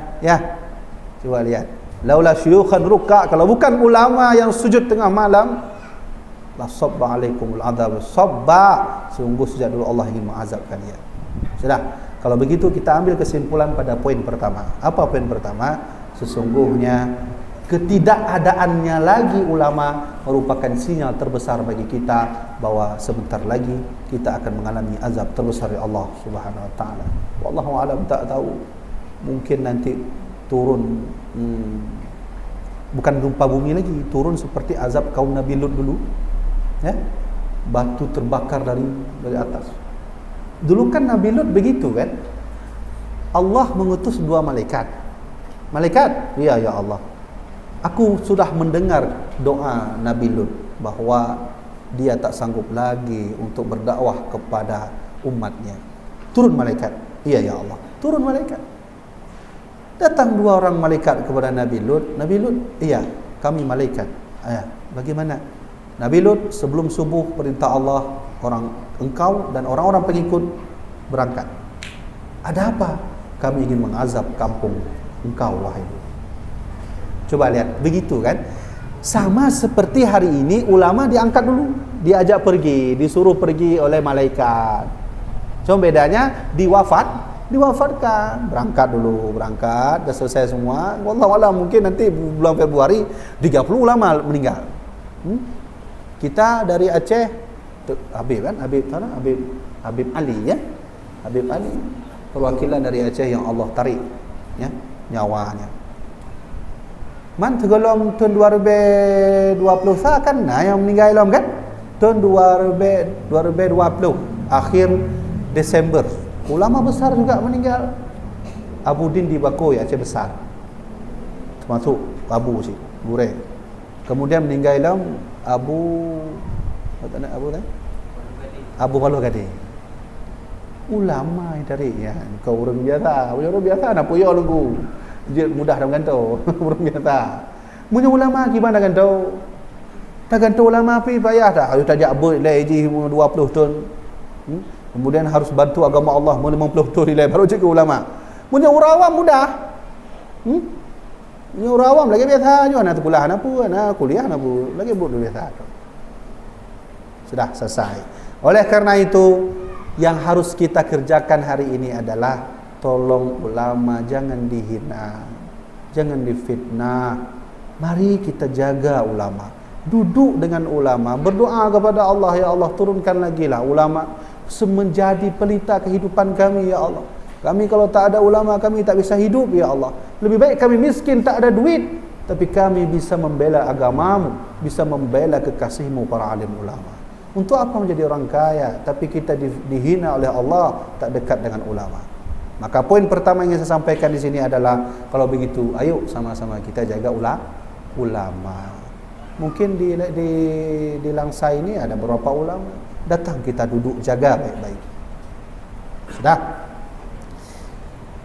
Coba lihat. Laula syuyukhan ruk'a, kalau bukan ulama yang sujud tengah malam, la sabba alaikumul adzab sabba, sungguh sejak dulu Allah ingin mengazab kalian. Sudah. Kalau begitu kita ambil kesimpulan pada poin pertama. Apa poin pertama? Sesungguhnya ketidakadaannya lagi ulama merupakan sinyal terbesar bagi kita bahwa sebentar lagi kita akan mengalami azab terbesar dari Allah Subhanahu wa taala. Wallahu a'lam, tak tahu. Mungkin nanti turun bukan gempa bumi lagi, turun seperti azab kaum Nabi Lut dulu. Ya. Batu terbakar dari atas. Dulu kan Nabi Lut begitu kan? Allah mengutus 2 malaikat. Malaikat, ya Allah, aku sudah mendengar doa Nabi Lut bahwa dia tak sanggup lagi untuk berdakwah kepada umatnya. Turun malaikat. Iya ya Allah, turun malaikat. Datang 2 orang malaikat kepada Nabi Lut. Nabi Lut, iya, kami malaikat. Bagaimana? Nabi Lut, sebelum subuh perintah Allah, engkau dan orang-orang pengikut berangkat. Ada apa? Kami ingin mengazab kampung engkau wahai. Coba lihat, begitu kan? Sama seperti hari ini ulama diangkat dulu, diajak pergi, disuruh pergi oleh malaikat. Cuma bedanya diwafatkan, berangkat, dah selesai semua. Wallahualam, mungkin nanti bulan Februari 30 ulama meninggal. Kita dari Aceh, Habib Ali ya, Habib Ali perwakilan dari Aceh yang Allah tarik ya nyawanya. Man tergolong tahun 2020 kan yang meninggal ilham kan? Tahun 2020 akhir Desember. Ulama besar juga meninggal. Abu Din di Bakoi Aceh Besar. Termasuk Abu sih, Gure. Kemudian meninggal ilham Abu Baluh Gading. Ulama yang tarik ya. Kau orang biasa nak puyo lugu. Dia mudah dah gantau. Orang biasa. Punya ulama gimana gantau? Tak gantau ulama pi payah dah. Harus tajak abut lai ji 20 tahun. Kemudian harus bantu agama Allah 50 tahun lai baru jadi ulama. Punya orang awam mudah. Punya orang awam lagi biasa aja nak kuliah apa, nak kuliah apa, lagi buat biasa. Sudah selesai. Oleh karena itu, yang harus kita kerjakan hari ini adalah tolong ulama jangan dihina, jangan difitnah. Mari kita jaga ulama. Duduk dengan ulama, berdoa kepada Allah, ya Allah turunkan lagi lah ulama menjadi pelita kehidupan kami, ya Allah. Kami kalau tak ada ulama kami tak bisa hidup, ya Allah. Lebih baik kami miskin tak ada duit, tapi kami bisa membela agamamu, bisa membela kekasihmu para alim ulama. Untuk apa menjadi orang kaya tapi kita dihina oleh Allah, tak dekat dengan ulama? Maka poin pertama yang saya sampaikan di sini adalah kalau begitu ayo sama-sama kita jaga ulama. Mungkin di Langsa ini ada beberapa ulama, datang kita duduk jaga baik-baik. Sudah.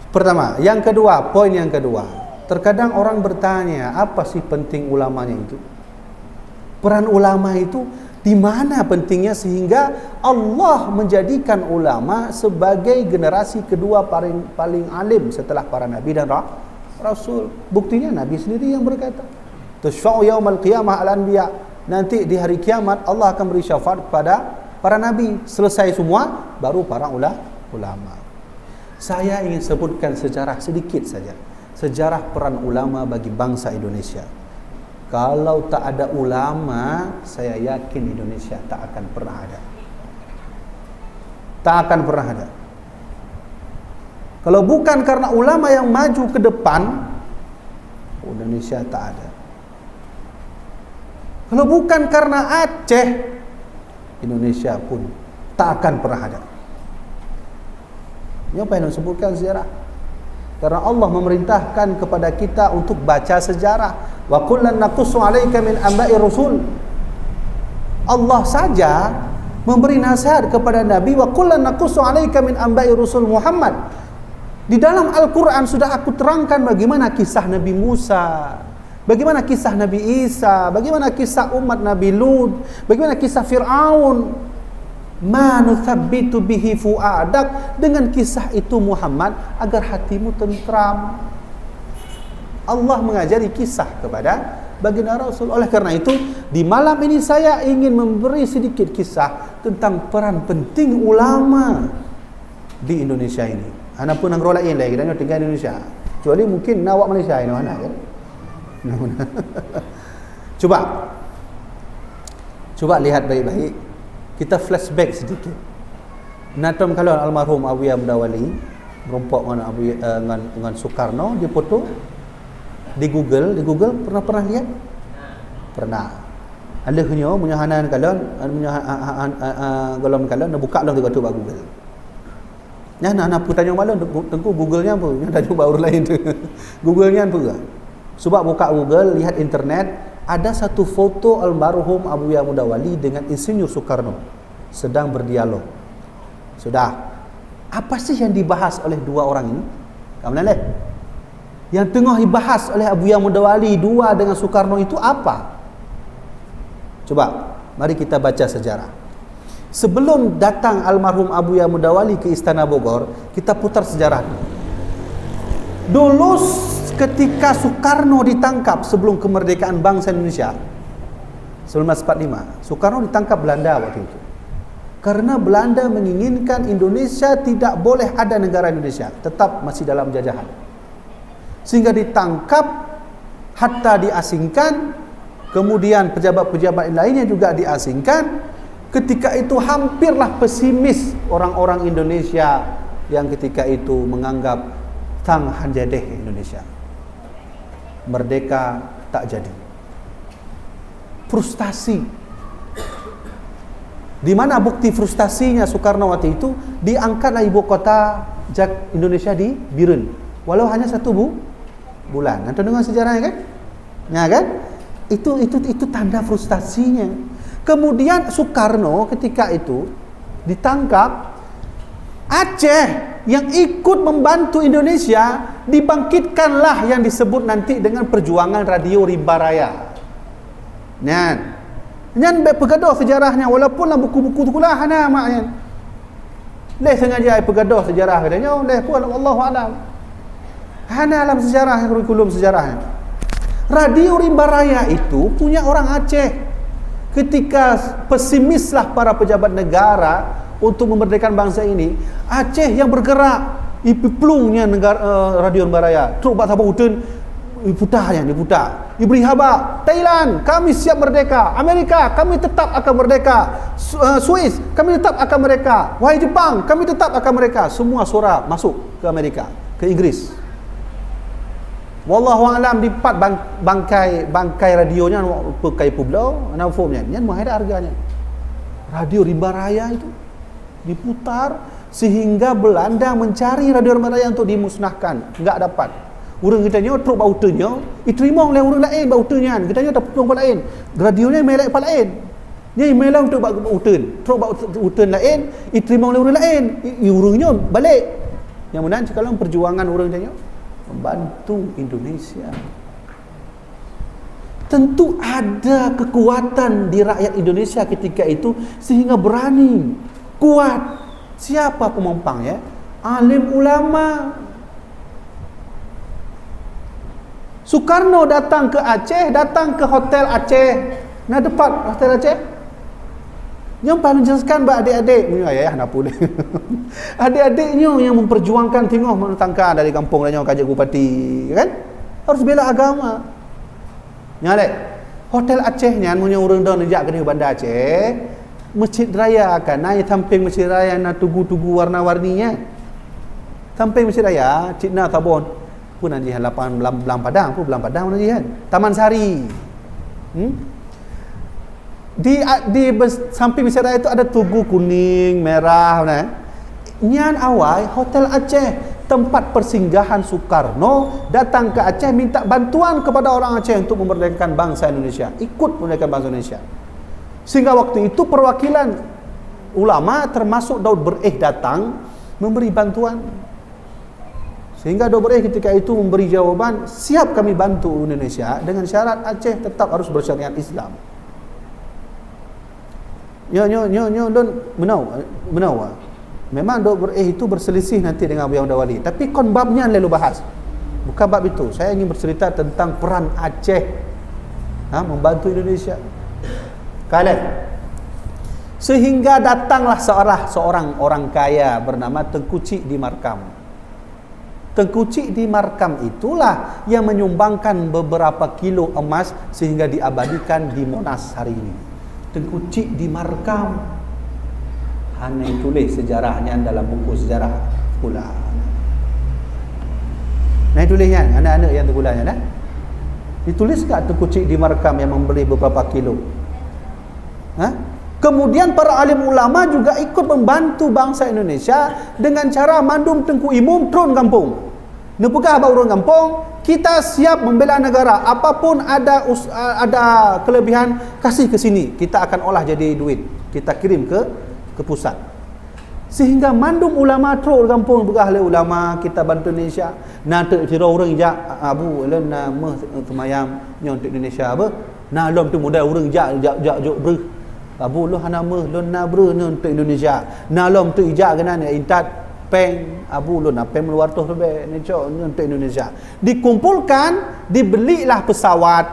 Pertama, yang kedua, poin yang kedua. Terkadang orang bertanya, apa sih penting ulamanya itu? Peran ulama itu di mana pentingnya sehingga Allah menjadikan ulama sebagai generasi kedua paling alim setelah para nabi dan rasul. Buktinya nabi sendiri yang berkata, "Tusyfa'u yaumal qiyamah al-anbiya." Nanti di hari kiamat Allah akan beri syafaat kepada para nabi. Selesai semua baru para ulama. Saya ingin sebutkan sejarah sedikit saja. Sejarah peran ulama bagi bangsa Indonesia. Kalau tak ada ulama, saya yakin Indonesia tak akan pernah ada. Tak akan pernah ada. Kalau bukan karena ulama yang maju ke depan, Indonesia tak ada. Kalau bukan karena Aceh, Indonesia pun tak akan pernah ada. Ini apa yang disebutkan sejarah? Karena Allah memerintahkan kepada kita untuk baca sejarah. Wa kullan naqussu 'alaika min anba'i rusul. Allah saja memberi nasihat kepada Nabi, wa kullan naqussu 'alaika min anba'i rusul Muhammad. Di dalam Al-Qur'an sudah aku terangkan bagaimana kisah Nabi Musa, bagaimana kisah Nabi Isa, bagaimana kisah umat Nabi Lut, bagaimana kisah Fir'aun. Ma nuthabbitu bihi fu'adak, dengan kisah itu Muhammad agar hatimu tentram. Allah mengajari kisah kepada baginda Rasul. Oleh karena itu di malam ini saya ingin memberi sedikit kisah tentang peran penting ulama di Indonesia ini. Ana pun nang rolain lagi dan tinggal di Indonesia. Kecuali mungkin nawak Malaysia ini mana kan. Coba lihat baik-baik. Kita flashback sedikit. Natom kalau almarhum Abuya Mudawali merompok dengan Soekarno di foto di Google pernah lihat? Pernah. Ada punya hanan kalon golom kalon buka lah dekat Google. Nya anak pun tanya malu tengku Google-nya apa? Nya tanya baru lain tu. Google-nya apa ke? Sebab buka Google, lihat internet, ada satu foto almarhum Abuya Mudawali dengan Insinyur Soekarno sedang berdialog. Sudah. Apa sih yang dibahas oleh dua orang ini? Kamu lihat? Yang tengah dibahas oleh Abuya Mudawali dua dengan Soekarno itu apa? Coba, mari kita baca sejarah. Sebelum datang almarhum Abuya Mudawali ke Istana Bogor, kita putar sejarah. Dulu ketika Soekarno ditangkap sebelum kemerdekaan bangsa Indonesia 1945, Soekarno ditangkap Belanda waktu itu. Karena Belanda menginginkan Indonesia tidak boleh ada negara Indonesia, tetap masih dalam jajahan. Sehingga ditangkap, hatta diasingkan, kemudian pejabat-pejabat lainnya juga diasingkan. Ketika itu hampirlah pesimis orang-orang Indonesia yang ketika itu menganggap tang hanjadeh Indonesia. Merdeka tak jadi. Frustasi. Di mana bukti frustasinya Soekarno waktu itu? Diangkatlah ibu kota Indonesia di Biren, walau hanya 1 bulan. Anda dengar sejarahnya kan? Ya kan? Itu tanda frustasinya. Kemudian Soekarno ketika itu ditangkap, Aceh yang ikut membantu Indonesia dibangkitkanlah yang disebut nanti dengan perjuangan Radio Rimba Raya. Nyan pegaduh sejarahnya, walaupun lah buku-buku tu kulah hana maknya. Leh sengaja pegaduh sejarah katanya, leh pun Allahu a'lam. Hana dalam sejarah, kurikulum sejarahnya. Radio Rimba Raya itu punya orang Aceh. Ketika pesimislah para pejabat negara untuk memerdekakan bangsa ini, Aceh yang bergerak, ipiplungnya negara Radio Rimba Raya. Terus bahasa Udin diputar. Diberi khabar, Thailand, kami siap merdeka. Amerika, kami tetap akan merdeka. Swiss, kami tetap akan merdeka. Wahai Jepang, kami tetap akan merdeka. Semua suara masuk ke Amerika, ke Inggris. Wallahu a'lam, dipat bangkai radionya pakai publik, namanya nyan mahal harganya. Radio Rimba Raya itu diputar sehingga Belanda mencari Radio Rimba Raya untuk dimusnahkan, enggak dapat. Orang kitanya teruk bautunya, diterima oleh orang lain bautunya. Kitanya tak pelong lain. Radionya melek apa lain. Dia melek untuk bautun. Teruk bautun lain, diterima oleh orang lain. Orangnya balik. Yang mana kalau perjuangan orang kitanya membantu Indonesia. Tentu ada kekuatan di rakyat Indonesia ketika itu sehingga berani, kuat. Siapa pemompangnya? Alim ulama. Soekarno datang ke Aceh, datang ke Hotel Aceh. Nah, depan Hotel Aceh. Yang paling jelaskan buat adik-adik. Ya, nak boleh. Adik-adiknya yang memperjuangkan tengok menentangkan dari kampung lainnya kajak bupati, kan? Harus bela agama. Nyalek. Hotel Aceh nya punya orang dah nejak ke bandar Aceh. Masjid Raya kan, naik samping Masjid Raya na tugu-tugu warna-warninya. Samping Masjid Raya, Cina Tabon. Pun nanti halapan belang padang nanti kan. Taman Sari. Di samping Masjid Raya itu ada tugu kuning, merah, Nyan awal Hotel Aceh, tempat persinggahan Soekarno datang ke Aceh minta bantuan kepada orang Aceh untuk memerdekakan bangsa Indonesia, ikut memerdekakan bangsa Indonesia. Sehingga waktu itu perwakilan ulama termasuk Daud Bereh datang memberi bantuan. Sehingga Daud Bereh ketika itu memberi jawaban, siap kami bantu Indonesia dengan syarat Aceh tetap harus bersyariat Islam. Don menau. Memang Daud Bereh itu berselisih nanti dengan Abu Yahya Wali, tapi kon babnya lalu bahas. Bukan bab itu. Saya ingin bercerita tentang peran Aceh membantu Indonesia. Kalian. Sehingga datanglah seorang orang kaya bernama Tengku Cik di Markam. Tengku Cik di Markam itulah yang menyumbangkan beberapa kilo emas sehingga diabadikan di Monas hari ini. Tengku Cik di Markam. Hanya tulis sejarahnya dalam buku sejarah pula. Nah, tulisnya anak-anak yang tergulanya dah. Ditulis tak Tengku Cik di Markam yang membeli beberapa kilo? Kemudian para alim ulama juga ikut membantu bangsa Indonesia dengan cara mandum Tengku Imum turun kampung. Nepegah abang urang kampung, kita siap membela negara. Apapun ada kelebihan, kasih ke sini. Kita akan olah jadi duit. Kita kirim ke pusat. Sehingga mandum ulama turun kampung, begah le ulama kita bantu Indonesia. Nanti tira orang jak abu len na meh temayam nyon Indonesia apa? Na lom tu modal orang jak ber. Abu lu hana meh lon na ber nyon Indonesia. Na lom tu ijak kena ne intat peng abu lu na peng luar tu be ni cok untuk Indonesia. Dikumpulkan, dibelilah pesawat.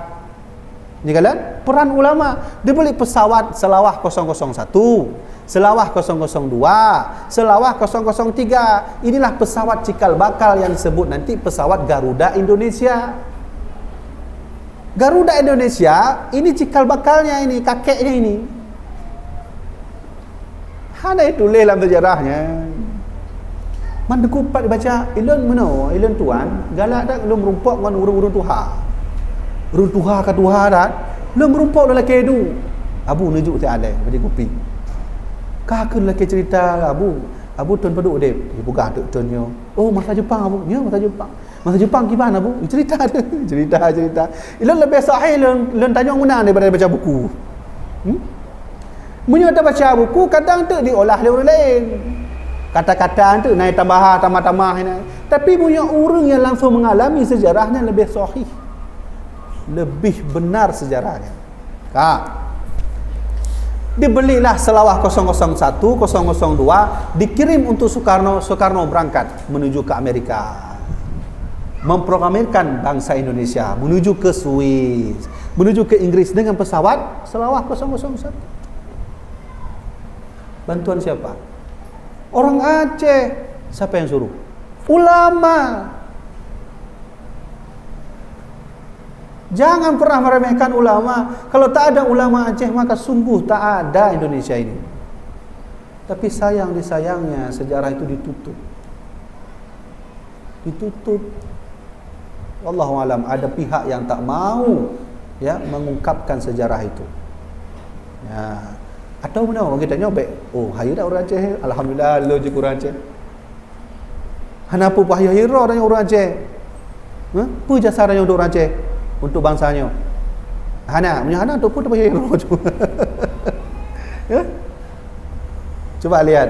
Ni kalian peran ulama, dibeli pesawat Selawah 001, Selawah 002, Selawah 003. Inilah pesawat cikal bakal yang disebut nanti pesawat Garuda Indonesia. Garuda Indonesia ini cikal bakalnya, ini kakeknya ini. Ada itu dalam sejarahnya. Man dekupat dibaca ilun mana? Ilun tuan, galak dak lu merumpok ngan urung-urung tuha. Urung tuha ka tuha dak. Lu merumpok lelaki tu. Abu nujuk tak ada bagi kopi. Kah ke lelaki cerita Abu. Abu tuan peduk dep. Dia buka tok tuannya. Oh, masa Jepang Abu. Ya, masa Jepang. Masa Jepang gimana Abu? Cerita dia. cerita. Ilun lebih sahih lun tanya guna daripada baca buku. Munyo tak baca buku kadang tu diolah oleh orang lain. Kata-kata tu naik tambah ni. Tapi punya orang yang langsung mengalami sejarahnya lebih sahih. Lebih benar sejarahnya. Dibelilah Selawah 001, 002 dikirim untuk Soekarno. Soekarno berangkat menuju ke Amerika. Memproklamirkan bangsa Indonesia menuju ke Swiss, menuju ke Inggris dengan pesawat Selawah 001. Bantuan siapa? Orang Aceh. Siapa yang suruh? Ulama. Jangan pernah meremehkan ulama. Kalau tak ada ulama Aceh, maka sungguh tak ada Indonesia ini. Tapi disayangnya sejarah itu ditutup. Wallahu alam, ada pihak yang tak mau mengungkapkan sejarah itu. Ya. Atau mana orang kita nyobek, oh hayu dah orang Aceh, alhamdulillah lo je orang Aceh. Kenapa payah hira orang Aceh? Apa jasa orang Aceh untuk bangsanya? Hana tu pun tak payah hira tu. Ya? Coba lihat.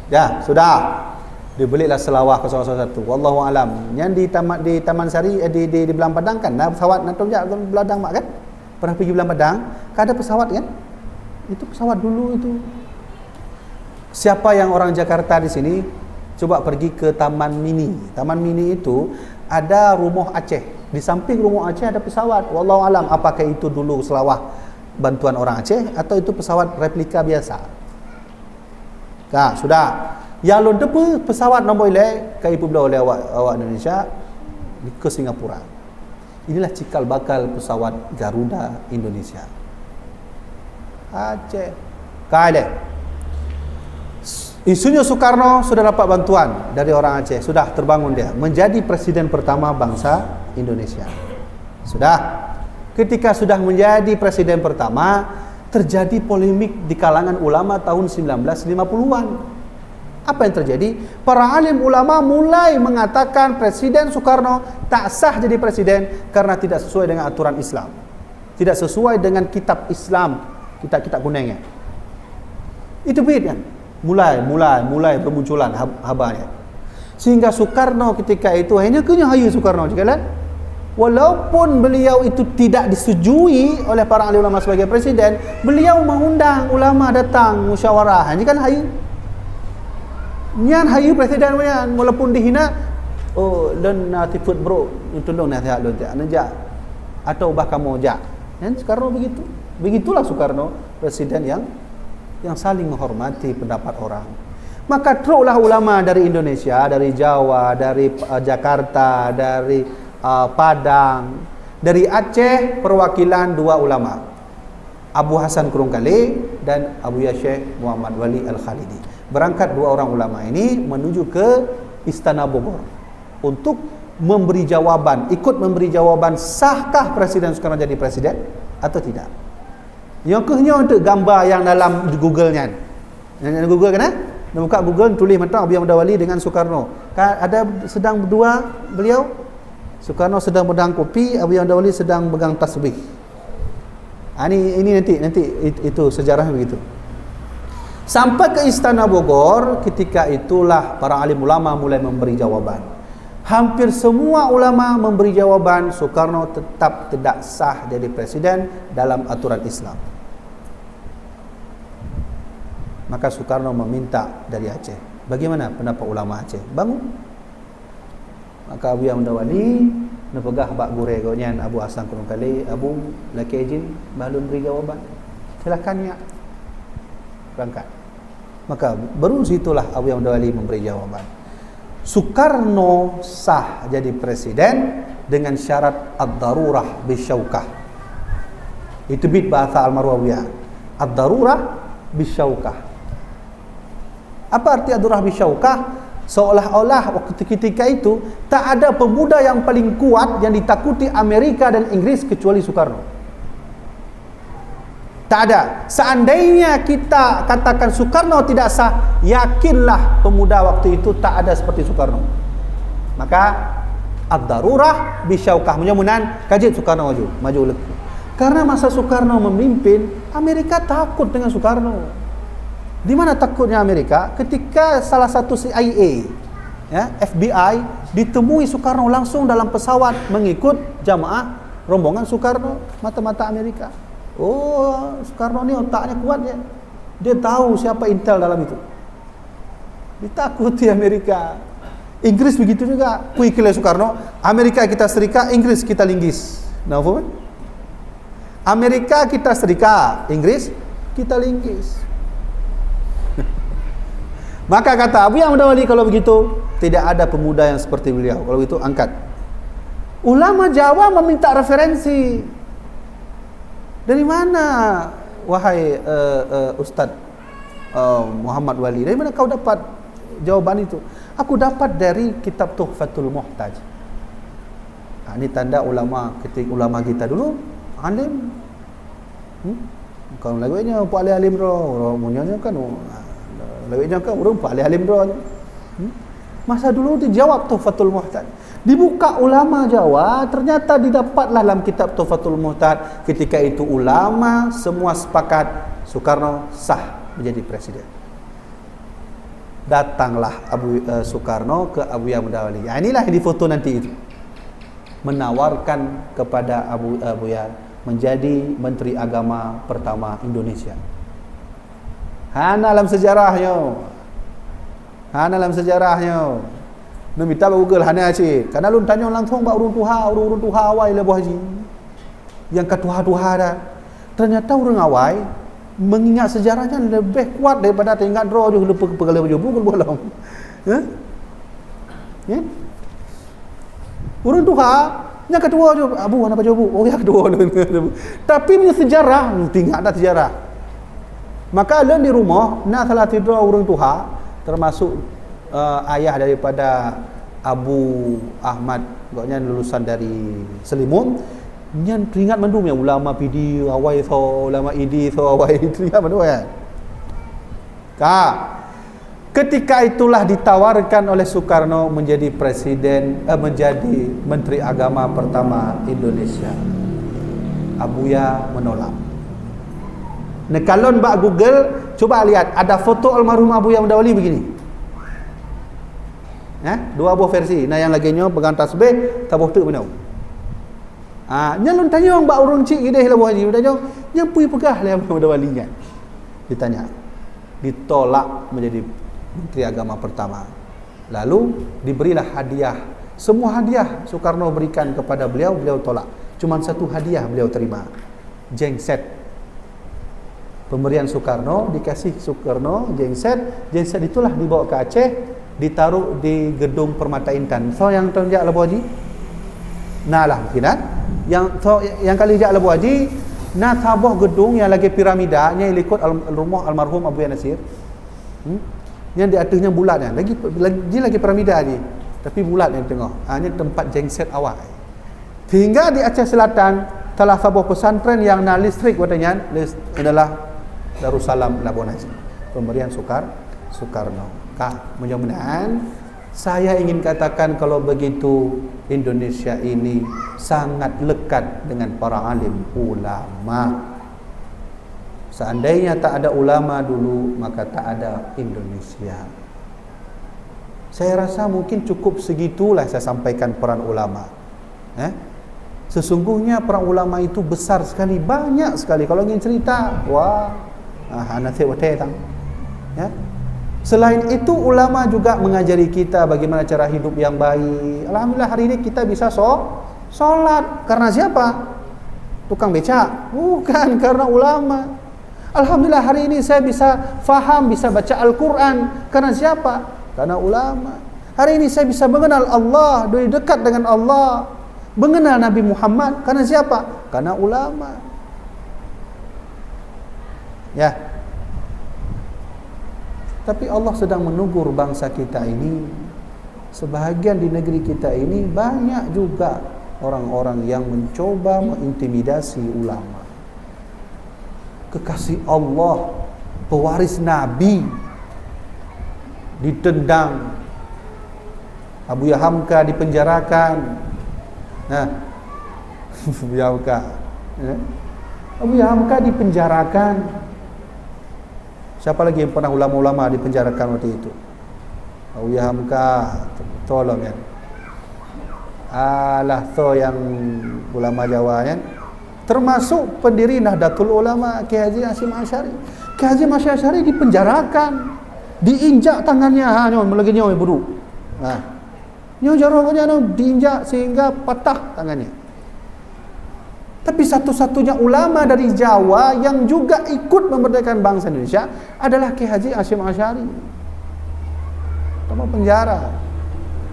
Ya, sudah. Dibelilah Selawah 001. Wallahu alam. Yang di Taman Sari di Belang Padang kan, pesawat nak tonjak Belang mak kan? Pernah pergi Belang Padang, kan ada pesawat kan? Itu pesawat dulu itu. Siapa yang orang Jakarta di sini coba pergi ke Taman Mini. Taman Mini itu ada rumah Aceh. Di samping rumah Aceh ada pesawat. Wallahu alam apakah itu dulu Selawah bantuan orang Aceh atau itu pesawat replika biasa. Sudah. Yang lo depa pesawat nombor ilek kai pula oleh awak Indonesia ke Singapura. Inilah cikal bakal pesawat Garuda Indonesia. Aceh. Kale. Isunya Soekarno sudah dapat bantuan dari orang Aceh, sudah terbangun dia menjadi presiden pertama bangsa Indonesia. Sudah. Ketika sudah menjadi presiden pertama, terjadi polemik di kalangan ulama tahun 1950-an. Apa yang terjadi? Para alim ulama mulai mengatakan Presiden Soekarno tak sah jadi presiden karena tidak sesuai dengan aturan Islam. Tidak sesuai dengan kitab Islam. Kitab kuningnya. Itu bid kan? Mulai bermunculan habanya. Sehingga Soekarno ketika itu hanya hayu Soekarno kan? Walaupun beliau itu tidak disetujui oleh para ahli ulama sebagai presiden, beliau mengundang ulama datang musyawarah. Hanya kan hayu. Nyan hayu presiden punya walaupun dihina, oh len natifut bro, tolong nasihat lu tak najak atau bah kamu jak. Dan Soekarno begitu. Begitulah Soekarno, presiden yang saling menghormati pendapat orang. Maka teruklah ulama dari Indonesia, dari Jawa, dari Jakarta, dari Padang, dari Aceh, perwakilan dua ulama, Abu Hasan Kurungkali dan Abu Syekh Muhammad Wali Al-Khalidi. Berangkat dua orang ulama ini menuju ke Istana Bogor untuk memberi jawaban, ikut memberi jawaban sahkah Presiden Soekarno jadi presiden atau tidak. Yang kehnya untuk gambar yang dalam Google-nya. Yang Google kan? Buka Google, tulis mentang Abu Hamzah Wali dengan Soekarno. Ada sedang berdua beliau. Soekarno sedang pedang kopi, Abu Hamzah Wali sedang pegang tasbih. Ini nanti itu sejarah begitu. Sampai ke Istana Bogor, ketika itulah para alim ulama mulai memberi jawaban. Hampir semua ulama memberi jawaban Soekarno tetap tidak sah jadi presiden dalam aturan Islam. Maka Soekarno meminta dari Aceh, bagaimana pendapat ulama Aceh? Bangun. Maka Abu Hamzah Wali nepegah bak gure gonyan Abu Hasan Kurungkali, Abu laki izin balun beri jawaban. Silakan ya. Berangkat. Maka baru situlah Abu Hamzah Wali memberi jawaban. Soekarno sah jadi presiden dengan syarat ad-darurah bisyaukah. Itu bid bahasa Al-Marwawiyah. Ad-darurah bisyaukah. Apa arti ad-darurah bisyaukah? Seolah-olah waktu ketika itu tak ada pemuda yang paling kuat yang ditakuti Amerika dan Inggris kecuali Soekarno. Tak ada. Seandainya kita katakan Soekarno tidak sah, yakinlah pemuda waktu itu tak ada seperti Soekarno. Maka ad-darurah bisyaukah, mudah-mudahan kaji Soekarno maju lagi. Karena masa Soekarno memimpin, Amerika takut dengan Soekarno. Di mana takutnya Amerika? Ketika salah satu CIA, ya, FBI ditemui Soekarno langsung dalam pesawat mengikut jamaah rombongan Soekarno, mata-mata Amerika. Oh, Soekarno ni otaknya kuat ya. Dia tahu siapa intel dalam itu. Ditakuti Amerika. Inggris begitu juga. Kuikilai Soekarno, Amerika kita serika, Inggris kita linggis. Nah, apa? Amerika kita serika, Inggris kita linggis. Maka kata Abu Yahya Mudawali, kalau begitu tidak ada pemuda yang seperti beliau. Kalau begitu angkat. Ulama Jawa meminta referensi. Dari mana wahai Ustaz Muhammad Wali? Dari mana kau dapat jawaban itu? Aku dapat dari kitab Tuhfatul Muhtaj. Nah, ini tanda ulama kita dulu alim. Kalau lagunya Pak alim roh, munyonya kan lagunya kan urang Pak alim roh. Masa dulu dijawab Tuhfatul Muhtaj. Dibuka ulama Jawa, ternyata didapatlah dalam kitab Tuhfatul Muhtaj. Ketika itu ulama semua sepakat Soekarno sah menjadi presiden. Datanglah Soekarno ke Abu Yahya Mudawali. Ya, inilah yang difoto nanti itu. Menawarkan kepada Abu Yahya menjadi Menteri Agama pertama Indonesia. Hana dalam sejarahnya. Minta Google hana cik. Karena lu tanya langsung bak urun tuha awai le haji. Yang ketuha-tuha dah. Ternyata orang awai mengingat sejarahnya lebih kuat daripada teringat draw je lupa pegala baju bolong. Ya? Ya? Urun tuha yang kedua je, Abu mana baju Abu? Oh yang kedua. Tapi punya sejarah, tinggal dah sejarah. Maka lain di rumah, nak salah tidur urang tuha, termasuk ayah daripada Abu Ahmad, agaknya lulusan dari Selimun, nyan teringat mendum yang ulama PD awai so, ulama ID so awai teringat mendum ya. Ketika itulah ditawarkan oleh Soekarno menjadi menjadi Menteri Agama pertama Indonesia. Abu Yahya menolak. Nah, kalau mbak Google, coba lihat ada foto almarhum Abu Yahya Mudawali begini. Dua buah versi. Nah, yang lagi nyo pegang tasbih, tabuh tu benau. Nyalon tanya mbak urang cik gede lah buah haji, tanya, yang pui pegah lah Abu Yahya Mudawali kan. Ditanya. Ditolak menjadi Menteri Agama pertama. Lalu diberilah hadiah. Semua hadiah Soekarno berikan kepada beliau, beliau tolak. Cuma satu hadiah beliau terima. Jengset. Pemberian Soekarno, dikasih Soekarno jengset. Jengset itulah dibawa ke Aceh, ditaruh di gedung Permata Intan. So yang tunjuk Labu Haji? Nah lah mungkin kan? Yang kali jak Labu Haji, nah tabuh gedung yang lagi piramida, yang ikut rumah almarhum Abu Yahya Nasir. Yang di atasnya bulat kan. Lagi piramida ni. Tapi bulat yang tengah. Ini tempat jengset awal. Hingga di Aceh Selatan telah sebuah pesantren yang na listrik katanya adalah Darussalam Labuan Haji. Pemberian Soekarno. Mudah-mudahan saya ingin katakan kalau begitu Indonesia ini sangat lekat dengan para alim ulama. Seandainya tak ada ulama dulu, maka tak ada Indonesia. Saya rasa mungkin cukup segitulah saya sampaikan peran ulama. Sesungguhnya peran ulama itu besar sekali, banyak sekali. Kalau ingin cerita, wah, nanti tang. Ya. Selain itu, ulama juga mengajari kita bagaimana cara hidup yang baik. Alhamdulillah hari ini kita bisa solat. Karena siapa? Tukang becak? Bukan, karena ulama. Alhamdulillah hari ini saya bisa faham, bisa baca Al-Quran. Karena siapa? Karena ulama. Hari ini saya bisa mengenal Allah, dekat dengan Allah, mengenal Nabi Muhammad. Karena siapa? Karena ulama. Ya. Tapi Allah sedang menegur bangsa kita ini. Sebahagian di negeri kita ini banyak juga orang-orang yang mencoba mengintimidasi ulama. Kekasih Allah, pewaris Nabi, ditendang. Abu Hamka dipenjarakan. Nah, Abu Hamka dipenjarakan. Siapa lagi yang pernah ulama-ulama dipenjarakan waktu itu? Abu Hamka, tolong kan. Alah to yang ulama Jawa kan. Termasuk pendiri Nahdlatul Ulama Kiai Haji Hashim Asy'ari. Kiai Haji Hashim Asy'ari dipenjarakan, diinjak tangannya, nyon lagi nyon buruk. Nah, nyon jarangnya diinjak sehingga patah tangannya. Tapi satu-satunya ulama dari Jawa yang juga ikut memerdekakan bangsa Indonesia adalah Kiai Haji Hashim Asy'ari. Sama penjara.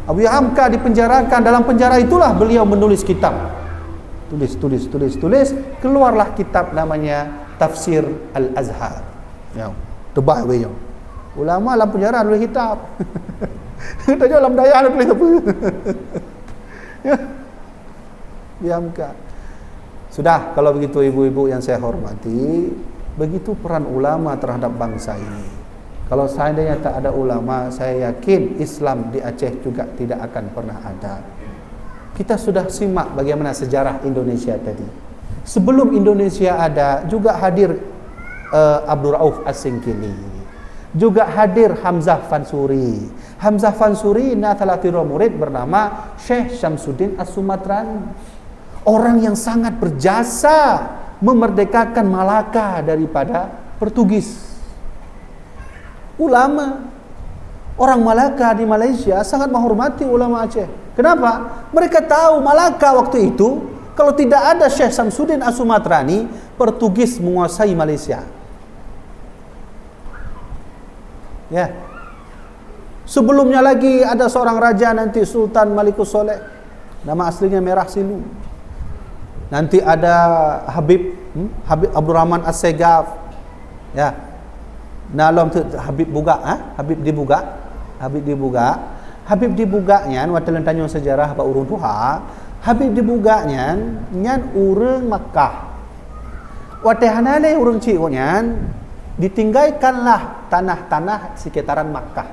Abu Hamka dipenjarakan. Dalam penjara itulah beliau menulis kitab. Tulis. Keluarlah kitab namanya Tafsir Al-Azhar. Ya, tebal we. Ulama dalam penjara nulis kitab. Kita jual dalam daya nulis apa? Ya. Abu Hamka. Sudah, kalau begitu ibu-ibu yang saya hormati, begitu peran ulama terhadap bangsa ini. Kalau seandainya tak ada ulama, saya yakin Islam di Aceh juga tidak akan pernah ada. Kita sudah simak bagaimana sejarah Indonesia tadi. Sebelum Indonesia ada, juga hadir Abdul Rauf As-Singkili. Juga hadir Hamzah Fansuri. Hamzah Fansuri salah satu murid bernama Syekh Syamsuddin As-Sumatrani. Orang yang sangat berjasa memerdekakan Malaka daripada Portugis. Ulama, orang Malaka di Malaysia sangat menghormati ulama Aceh. Kenapa? Mereka tahu Malaka waktu itu, kalau tidak ada Syekh Syamsuddin As-Sumatrani, Portugis menguasai Malaysia. Ya. Sebelumnya lagi ada seorang raja nanti, Sultan Malikus Soleh. Nama aslinya Merah Silu. Nanti ada Habib Abdul Rahman As-Segaf. Ya. Nalom tu Habib Buga, Habib dibuga. Habib dibuganya waktu tanya sejarah apa urung tuha. Habib dibuganya nyan urang Makkah. Waktu hanale urang cik nyan ditinggalkanlah tanah-tanah sekitaran Makkah.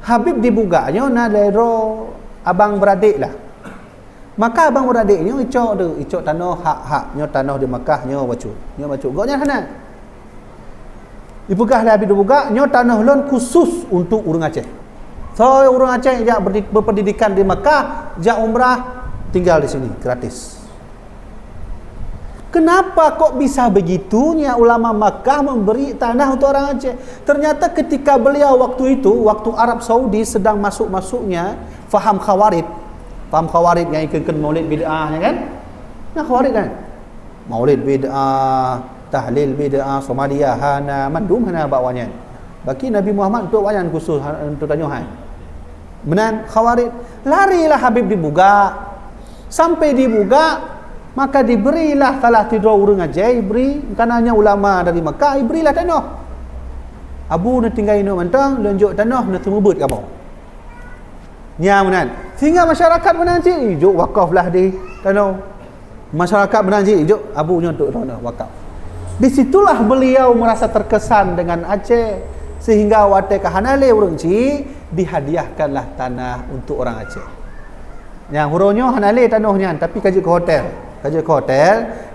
Habib dibuganya na daerah abang beradik lah. Maka abang beradik ni icok tanah hak-hak nyo tanah di Makkah nyo bacu. Goknya kana. Dibugah lah habis dibuka nyo tanah lon khusus untuk urang Aceh. So urang Aceh jak berpendidikan di Makkah, jak umrah tinggal di sini gratis. Kenapa kok bisa begitunya ulama Makkah memberi tanah untuk orang Aceh? Ternyata ketika beliau waktu itu, waktu Arab Saudi sedang masuk-masuknya faham Khawarij yang ikutkan maulid bid'ah kan? Nah Khawarij kan? Maulid bid'ah, tahlil bid'ah, Somalia hana, mandum hana bawanya. Bagi Nabi Muhammad untuk wayan khusus untuk tanyuhan. Benar Khawarij. Larilah Habib dibuka. Sampai dibuka, maka diberilah salah tidur urang Aceh, beri kananya ulama dari Makkah, berilah tanah. Abu nak tinggal ini mentang, lonjok tanah nak temubut ke bawah. Nya menan. Sehingga masyarakat menanti ijuk wakaflah di tanah. Masyarakat menanti ijuk abunya untuk tanah wakaf. Di situlah beliau merasa terkesan dengan Aceh sehingga waktu ke hanale urang ci dihadiahkanlah tanah untuk orang Aceh. Yang huronyo hanale tanahnya tapi kaji ke hotel.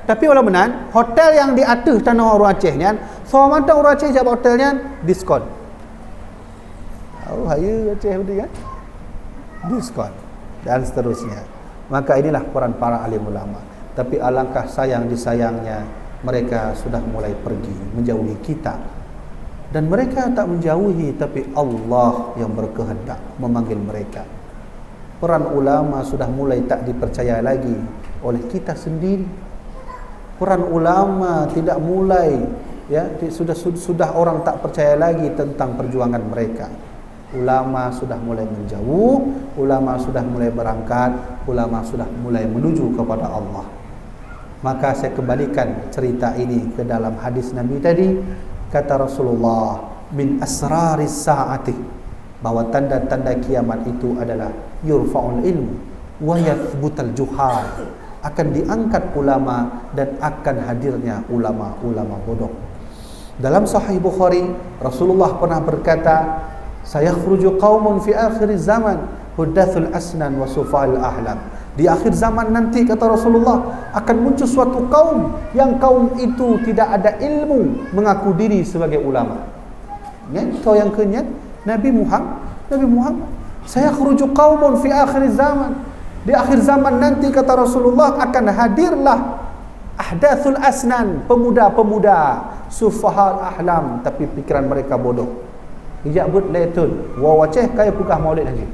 Tapi wala menan hotel yang di atas tanah orang Aceh nya, so mantap orang Aceh jawab hotelnya diskon. Oh, hayu Aceh betul kan? Diskon dan seterusnya. Maka inilah peran para alim ulama. Tapi alangkah disayangnya mereka sudah mulai pergi menjauhi kita. Dan mereka tak menjauhi, tapi Allah yang berkehendak memanggil mereka. Peran ulama sudah mulai tak dipercaya lagi oleh kita sendiri. Peran ulama tidak mulai, ya, sudah orang tak percaya lagi tentang perjuangan mereka. Ulama sudah mulai menjauh, ulama sudah mulai berangkat, ulama sudah mulai menuju kepada Allah. Maka saya kembalikan cerita ini ke dalam hadis Nabi tadi. Kata Rasulullah, min asraris saati, bahwa tanda-tanda kiamat itu adalah yurfa'ul ilmu wa yathbutal juhal, akan diangkat ulama dan akan hadirnya ulama-ulama bodoh. Dalam Sahih Bukhari, Rasulullah pernah berkata, sayakhruju qaumun fi akhir zaman hudathul asnan wa sufa'il ahlam. Di akhir zaman nanti, kata Rasulullah, akan muncul suatu kaum yang kaum itu tidak ada ilmu, mengaku diri sebagai ulama. Tahu yang kenyat Nabi Muhammad sayakhruju qaumun fi akhir zaman. Di akhir zaman nanti, kata Rasulullah, akan hadirlah ahdathul asnan, pemuda-pemuda sufahal ahlam, tapi pikiran mereka bodoh. Hijab but letun wa waceh kaya pukah maulid lagi.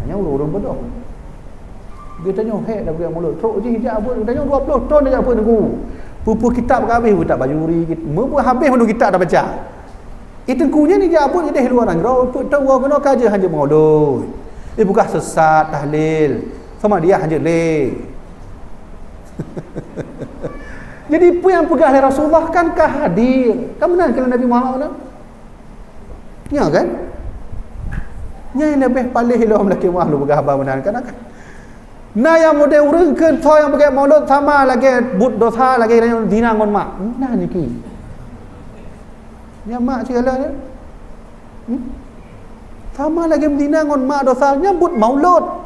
Hanya orang bodoh. Dia tanya, dah bukan maulid. Teruk je hijab but, dia tanya 20 tahun hijab but nunggu. Pupu kitab ke habis, tak bajuri. Mereka habis menunggu kitab dah baca. Itu kunya ni hijab but dia luar negara. Tahu kena kaja hanya maulid. Bukan sesat tahlil. Sama dia hanya le. Jadi apa yang pegang oleh Rasulullah kan hadir. Kan benar kalau Nabi Muhammad ya kan? Yang lebih paling hilang lelaki mahluk pegang abang benar kan? Nah yang model orang ke thoi yang pakai maulud sama lagi but dosa lagi dina ngon mak. Nah ni ki. Ya mak segala ni. Sama lagi dina ngon mak dosa nyebut maulud.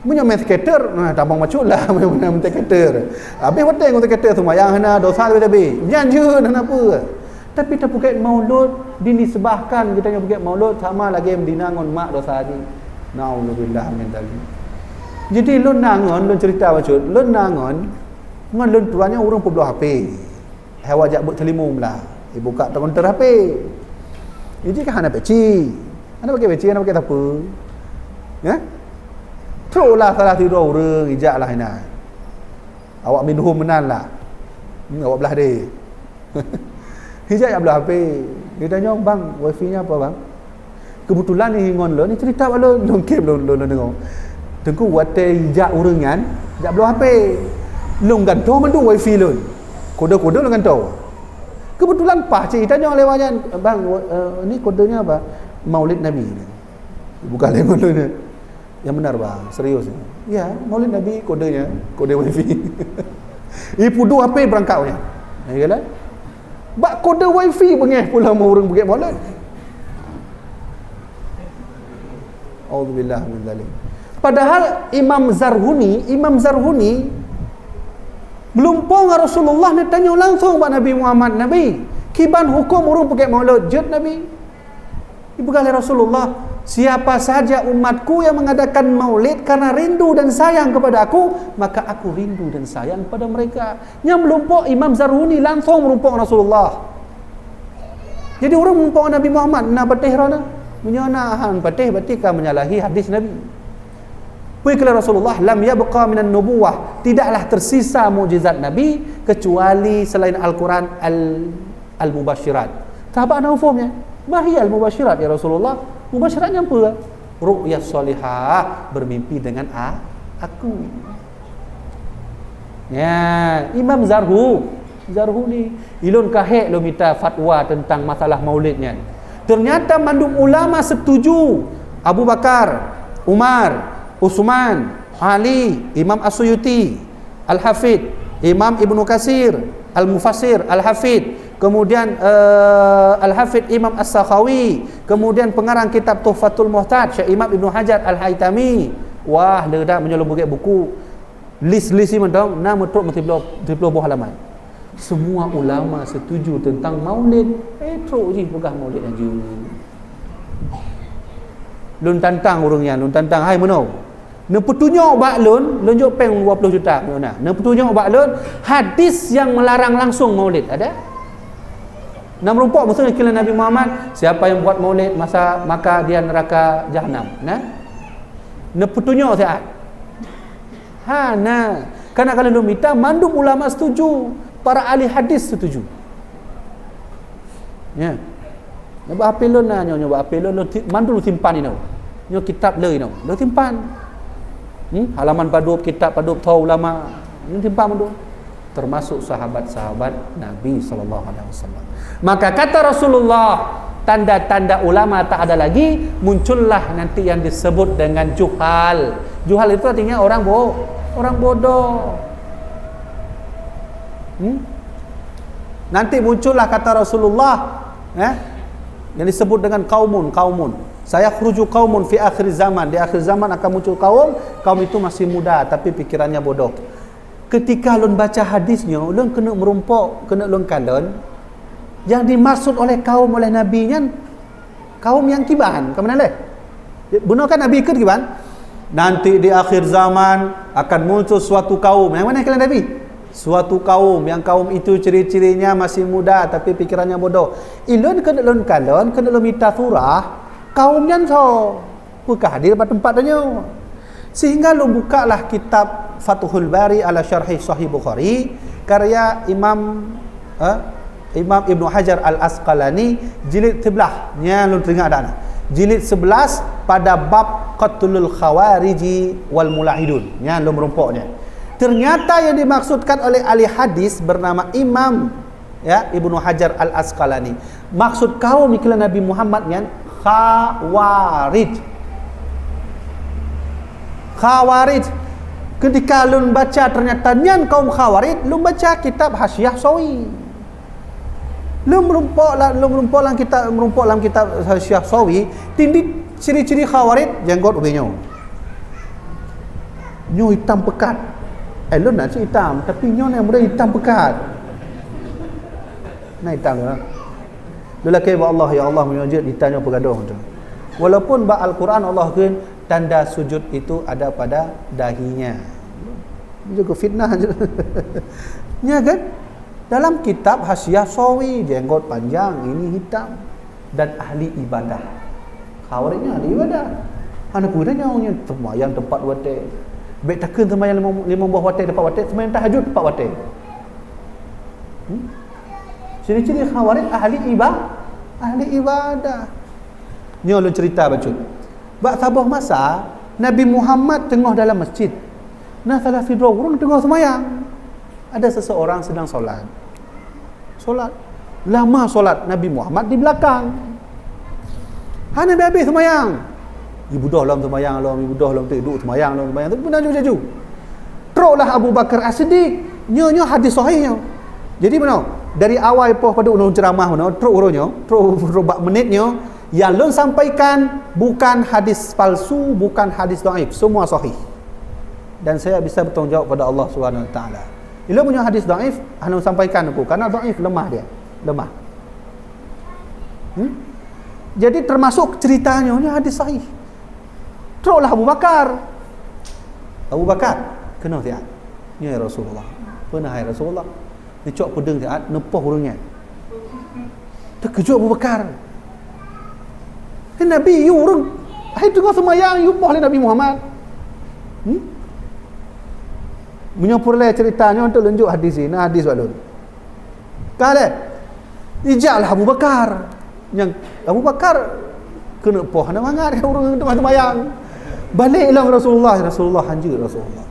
Punya main skater, tabang macul lah main skater. Habis hotel dengan skater semua yang hena dosa lebih. Janji dan apa. Tapi tak pakai maulud dinisbahkan kita yang pakai maulud sama lagi dina ngon mak dosa ni. Naudzubillah min dzalik. Jadi lun nangon, lun cerita macam, lun nangon, ngon lun tuannya orang pebuluh HP. Hewa jak buat telimum lah. Buka counter HP. Ini kan anak peci. Anak pakai peci, anak pakai apa? Ya? Teruklah salah tidur orang, ijak lah ini. Awak minum menan lah. Awak belah dia. Hijak yang belah HP. Dia tanya, bang, wifi-nya apa bang? Kebetulan ni ngon lo ni cerita lo longkem lo dengar. Tengku wate hijak orang kan, hijak belah HP. Lo ganto mandu wifi lo. Kode-kode lo ganto. Kebetulan pas cik tanya lewatnya, bang, ni kodenya apa? Maulid Nabi. Bukan lengon lo ni. Yang benar bang, serius ni. Ya, Maulid Nabi kodenya, kode wifi. Ipu dua HP berangkatnya. Ya kan? Bak kode wifi bengeh pula mau orang pergi maulid. Auzubillah min dzalik. Padahal Imam Zarhuni melumpang Rasulullah ni tanya langsung pada Nabi Muhammad, Nabi, kiban hukum orang pergi maulid jut Nabi? Ibu kali Rasulullah, siapa saja umatku yang mengadakan maulid karena rindu dan sayang kepada aku, maka aku rindu dan sayang pada mereka. Yang melumpuk Imam Zarhuni langsung melumpuk Rasulullah. Jadi orang melumpuk Nabi Muhammad, nak patih rana menyanahan patih batika menyalahi hadis Nabi. Puiklah Rasulullah, lam yabqa minan nubuwah, tidaklah tersisa mukjizat Nabi kecuali selain Al-Quran al-mubasyirat. Sahabat nak hukumnya, mahiyal mubasyirat ya Rasulullah. Mubasyiratnya apa? Ru'yah salihah, bermimpi dengan aku. Ya, Imam Zarhuni ilun kahek lo minta fatwa tentang masalah maulidnya. Ternyata mandum ulama setuju. Abu Bakar, Umar, Utsman, Ali, Imam As-Suyuti, Al-Hafidh, Imam Ibnu Katsir, Al-Mufassir, Al-Hafidh, kemudian Al-Hafidh Imam As-Sakhawi, kemudian pengarang kitab Tuhfatul Muhtaj Syekh Imam Ibnu Hajar Al-Haytami. Wah, dia dah menyelubung buku list-list ni mentau nama truk mesti 30 halaman. Semua ulama setuju tentang maulid. Truk je pegah maulid aja. Lun tantang orangnya, lun tantang hai menau. Ne petunjuk bak lun jok peng 20 juta mana. Ne petunjuk bak lun hadis yang melarang langsung maulid ada? Nam rumpuk maksudnya kira Nabi Muhammad, siapa yang buat maulid maka dia neraka jahanam. Nah. Ne petunjuk sihat. Nah. Karena kalau lu minta mandum ulama setuju, para ahli hadis setuju. Ya. Nyoba HP lun nah, nyoba HP lun mandu lu simpan ni tau. Nyo kitab le tau. Lu simpan. Halaman padup, kitab padup tahu ulama. Ni simpan mandu. termasuk sahabat-sahabat Nabi SAW. Maka kata Rasulullah, tanda-tanda ulama tak ada lagi, muncullah nanti yang disebut dengan juhal. Juhal itu artinya orang bodoh. Nanti muncullah kata Rasulullah, yang disebut dengan kaumun. Saya khruju kaumun fi akhir zaman. Di akhir zaman akan muncul kaum itu masih muda tapi pikirannya bodoh. Ketika lun baca hadisnya, lun kena merumpok, kena lun kalon. Yang dimaksud oleh kaum oleh Nabi nya kaum yang kiban. Ke mana leh? Benar kan Nabi ikut kiban? Nanti di akhir zaman akan muncul suatu kaum. Yang mana kalian Nabi? Suatu kaum, yang kaum itu ciri-cirinya masih muda tapi pikirannya bodoh. Ilun kena lun kalon, kena lun minta surah. Kaumnya so buka hadir pada tempatnya, sehingga lu bukalah kitab Fathul Bari ala Syarhi Sahih Bukhari karya Imam Ibnu Hajar Al-Asqalani, jilid 11 nya lu teringat dah, jilid 11 pada bab qatlul khawariji wal mulahidun nya lu merumpoknya. Ternyata yang dimaksudkan oleh ahli hadis bernama Imam Ibnu Hajar Al-Asqalani, maksud kaum iklan Nabi Muhammad nya Khawarij. Ketika lun baca ternyata nyan kaum Khawarij, lun baca kitab Hasyiah Sawi. Lun merumpok dalam kitab Hasyiah Sawi, tindih ciri-ciri Khawarij, jenggot ubenya. Nyo hitam pekat. Lun nak hitam, tapi nyo yang mudah hitam pekat. Nah hitam lah. Lelaki Allah, ya Allah menyujud ditanya pergaduh tu. Walaupun ba Al-Quran Allah kan tanda sujud itu ada pada dahinya. Juga fitnah je. Ya kan? Dalam kitab Hasyiah Sawi, jenggot panjang, ini hitam, dan ahli ibadah. Khawarijnya ahli ibadah. Ana pudanya nya sembahyang tempat wate. Baik takkan sembahyang lima buah wate tempat wate, sembahyang tahajud tempat wate. Ciri-ciri Khawarij ahli ibadah. Ni ulun cerita bacut. Bak sabah masa Nabi Muhammad tengah dalam masjid. Nah salah fi orang tengah sembahyang. Ada seseorang sedang solat. Lama solat, Nabi Muhammad di belakang. Nabi habis sembahyang. Ibu dah dalam sembahyang, ibu dah dalam duduk sembahyang, tapi pun jaju. Teruklah Abu Bakar As-Siddiq. Nyo hadis sahihnya. Jadi mana? Dari awal poh pada undang ceramah mana teruk urunya, teruk robak menitnya yang lun sampaikan bukan hadis palsu, bukan hadis dhaif, semua sahih. Dan saya bisa bertanggungjawab pada Allah Subhanahu Wa Taala. Bila punya hadis dhaif, anu sampaikan aku karena dhaif lemah dia, lemah. Jadi termasuk ceritanya ni hadis sahih. Teruklah Abu Bakar kena tiap. Ya Rasulullah. Pernah ya Rasulullah. Dia cok pedang dia nepoh urungnya. Terkejut Abu Bakar. Nabi you urung. Hai tengah sembahyang you poh Nabi Muhammad. Menyempurna ceritanya untuk tunjuk hadis ini, hadis walun. Kale. Ijaklah Abu Bakar. Yang Abu Bakar kena poh nak mangat urung tengah sembahyang. Baliklah Rasulullah hanjir Rasulullah.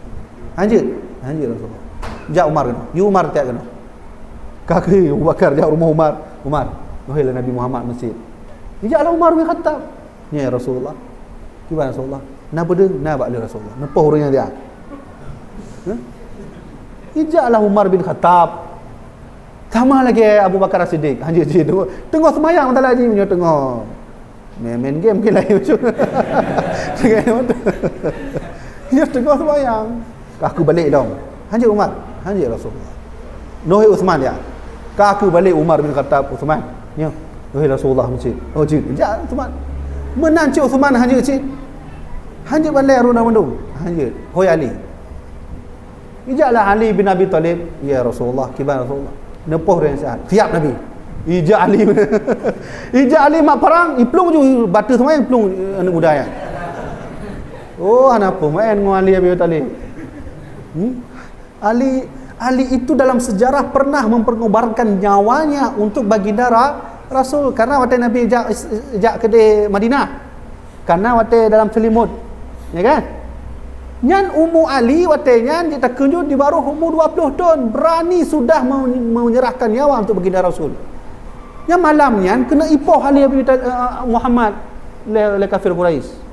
Hanjir Rasulullah. Jak Umar kena. You Umar tak kena. Kaki Abu Bakar jak rumah Umar. Wahailah Nabi Muhammad masjid. Ijaklah Umar bin Khattab. Ya Rasulullah. Gimana Rasulullah? Nak bedeng, nak balik Rasulullah. Nepoh orangnya dia. Ijaklah Umar bin Khattab. Sama lagi Abu Bakar As-Siddiq. Hanjir tengah semayang tak lagi punya tengah. Main game ke lain macam. Ya tengah semayang. Aku balik dong. Hanjir Umar, hanjir Rasulullah. Nohi Uthman ya. Aku balik Umar bin Khattab Uthman. Ya. Nohi Rasulullah masjid. Oh jid. Ja Uthman. Menanci Uthman hanjir cik. Hanjir balik runa mendung. Hanjir. Hoi Ali. Ijaklah Ali bin Abi Talib. Ya Rasulullah, kibar Rasulullah. Nepoh dia sihat. Siap Nabi. Ijak Ali. Ijak Ali mak perang, iplung je batu semua yang plung anak muda ya. Oh, apa main dengan Ali bin Abi Talib. Ali itu dalam sejarah pernah memperkorbankan nyawanya untuk baginda Rasul karena waktu Nabi ejak ke Madinah. Karena waktu dalam selimut. Ya kan? Nyan Ummu Ali watenya dia terkejut di baru umur 20 tahun, berani sudah menyerahkan nyawa untuk baginda Rasul. Yang malamnya kena ipoh Ali bin Muhammad oleh kafir Quraisy.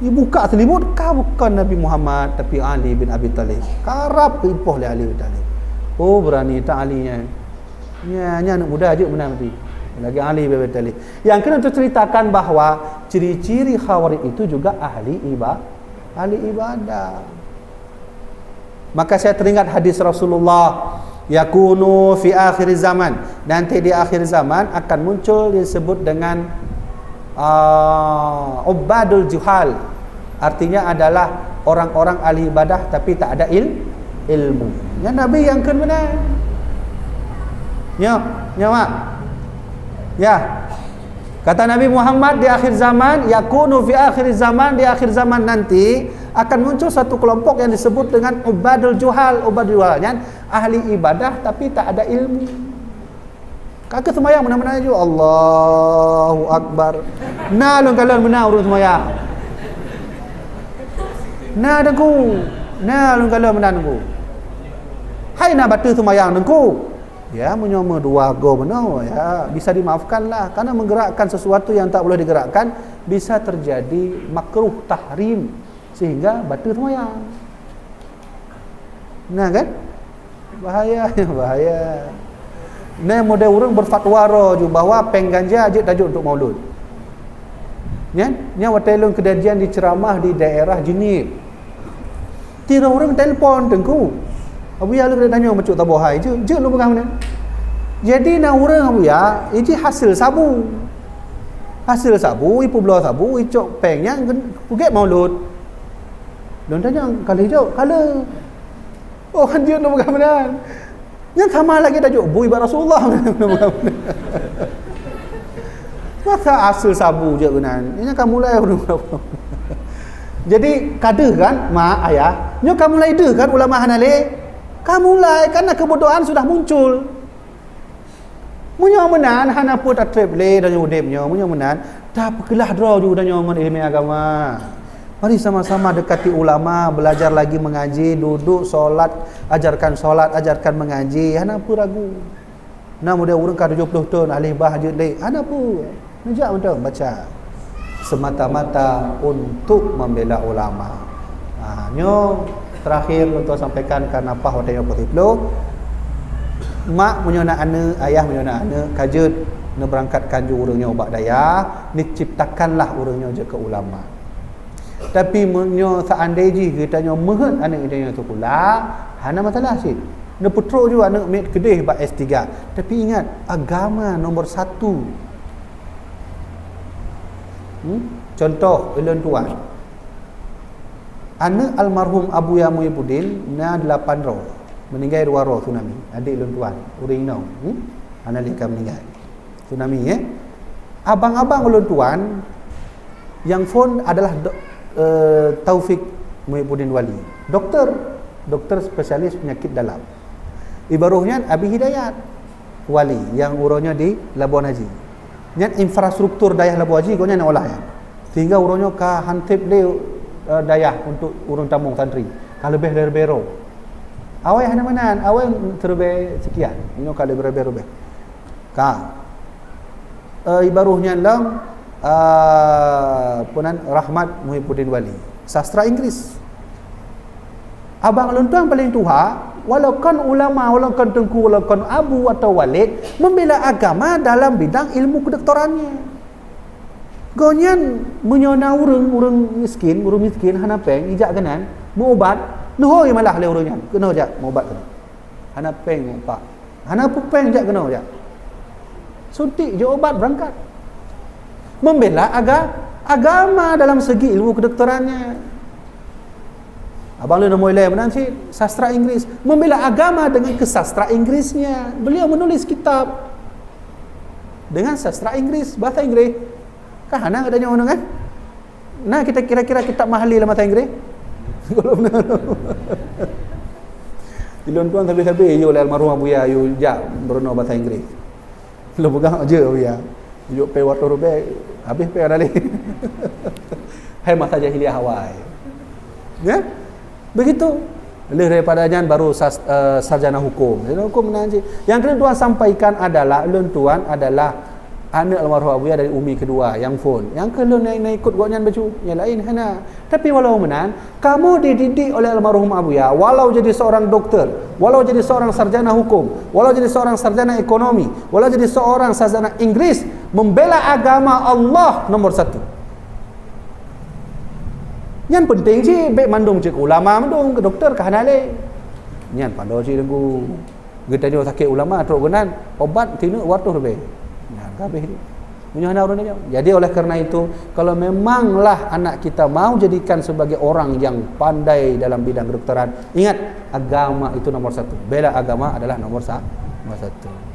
Dia buka selimut, kau bukan Nabi Muhammad tapi Ali bin Abi Talib. Karap ipoh oleh Ali bin Talib. Oh berani tak Ali nya. Nya anak muda aja menang nanti. Lagi Ali bin Abi Talib. Yang kena terceritakan bahawa ciri-ciri Khawarij itu juga ahli ibadah. Maka saya teringat hadis Rasulullah, yakunu fi akhir zaman, nanti di akhir zaman akan muncul disebut dengan ubadul juhal, artinya adalah orang-orang ahli ibadah tapi tak ada ilmu. Ya Nabi yang kan benar. Ya Mak. Ya. Kata Nabi Muhammad di akhir zaman, yakunu fi akhir zaman, di akhir zaman nanti akan muncul satu kelompok yang disebut dengan ubadul juhal. Ubadul juhalnya ahli ibadah tapi tak ada ilmu. Kakak semayang mana-mana je, Allahu Akbar. Nah lun kalian benar urus semayang. Nah dengku. Nah lun kalian benar dengku. Hai nak batu semayang dengku. Ya menyoma dua go benar ya, bisa dimaafkanlah karena menggerakkan sesuatu yang tak boleh digerakkan bisa terjadi makruh tahrim sehingga batal sembahyang. Nah kan? Bahaya. Nah model orang berfatwa roju bahawa peng ganja ajak tajuk untuk maulud. Nya watelun kejadian di ceramah di daerah Jenib. Tira orang telefon tengku. Abu ya lu kena tanya macam tak bohai je lu pegang mana. Jadi nak orang abu ya, ini hasil sabu. Hasil sabu, ipu belah sabu, icok pengnya puget maulud. Lu tanya kali hijau, kala. Oh kan dia lu pegang mana. Yang sama lagi tajuk bu ibarat Rasulullah. Masa hasil sabu je benan. Ini kan mulai jadi kader kan mak ayah. Nyo kamu mulai deh kan ulama Hanali. Kamu mulai karena kebodohan sudah muncul. Munyo menan hana pun tak travel dan udepnya munyo menan dah perkelah draw juga dan nyoman ilmu agama. Mari sama-sama dekati ulama, belajar lagi mengaji, duduk solat, ajarkan mengaji, hana pun ragu. Nah muda urang ka 70 tahun alih bah je le. Hana pun najak untuk baca semata-mata untuk membela ulama. Nyo terakhir untuk sampaikan karena apa hotel putih peluk mak menyona ana ayah menyona ana kajut ne berangkatkan ju urangnya ubak daya ni ciptakanlah urangnya je ke ulama tapi menyo seandainya kita nyo mehet anak dia tu pula hana masalah sih ne putro ju anak met kedih bak S3 tapi ingat agama nombor 1. Contoh ulun tuan anak almarhum Abu Ya Muhyiddin na 8 roh meninggal 2 roh tsunami adik lun tuan uring nau anak lika meninggal tsunami abang-abang ulun tuan yang phone adalah Taufik Muhyiddin Wali doktor spesialis penyakit dalam ibaruhnya Abi Hidayat Wali yang urangnya di Labuan Haji nya infrastruktur dayah Labuan Haji gonya nak olah ya sehingga urangnya ka hantip le dayah untuk urang tambung santri kalau lebih dari bero awai hana manan awai terbe sekian ini kalau lebih ka ibaruhnya lang punan Rahmat Muhyiddin Wali sastra Inggeris abang lontuang paling tua walaupun ulama walaupun tengku walaupun abu atau walid membela agama dalam bidang ilmu kedoktorannya. Gonyan menyona urang miskin hana peng ijak kanan mau ubat nuhoi malah le urangnya kena jak mau ubat kena hana peng pak hana pupeng jak kena jak suntik je ubat berangkat membela agama dalam segi ilmu kedoktorannya. Abang lu nak mulai benar sih sastra Inggris membela agama dengan kesastra Inggrisnya. Beliau menulis kitab dengan sastra Inggris bahasa Inggris. Kan hana katanya orang kan? Nah kita kira-kira kitab mahali dalam bahasa Inggris. Kalau benar. Dilon tuan habis-habis yo le almarhum Abu Ya yo jak berono bahasa Inggris. Lu pegang aja Abu Ya. Yo pe waktu robe habis pe ada le. Hai masa jahiliah Hawaii. Ya? Begitu. Lebih daripadanya baru sarjana hukum. Sarjana hukum menanji. Yang kedua tuan sampaikan adalah tuan adalah anak almarhum Abu Ya dari umi kedua yang phone. Yang kedua nak ikut goknyan baju yang lain hana. Tapi walau menan kamu dididik oleh almarhum Abu Ya walau jadi seorang doktor, walau jadi seorang sarjana hukum, walau jadi seorang sarjana ekonomi, walau jadi seorang sarjana Inggris, membela agama Allah nomor satu. Yang penting je baik mandung je ulama mandung ke doktor ke hanale. Nyan pandai je dengku. Kita dia sakit ulama teruk genan obat tina watuh lebih. Nah, kabeh ni. Menyana orang dia. Jadi oleh kerana itu, kalau memanglah anak kita mau jadikan sebagai orang yang pandai dalam bidang kedokteran, ingat agama itu nomor satu. Bela agama adalah nomor satu.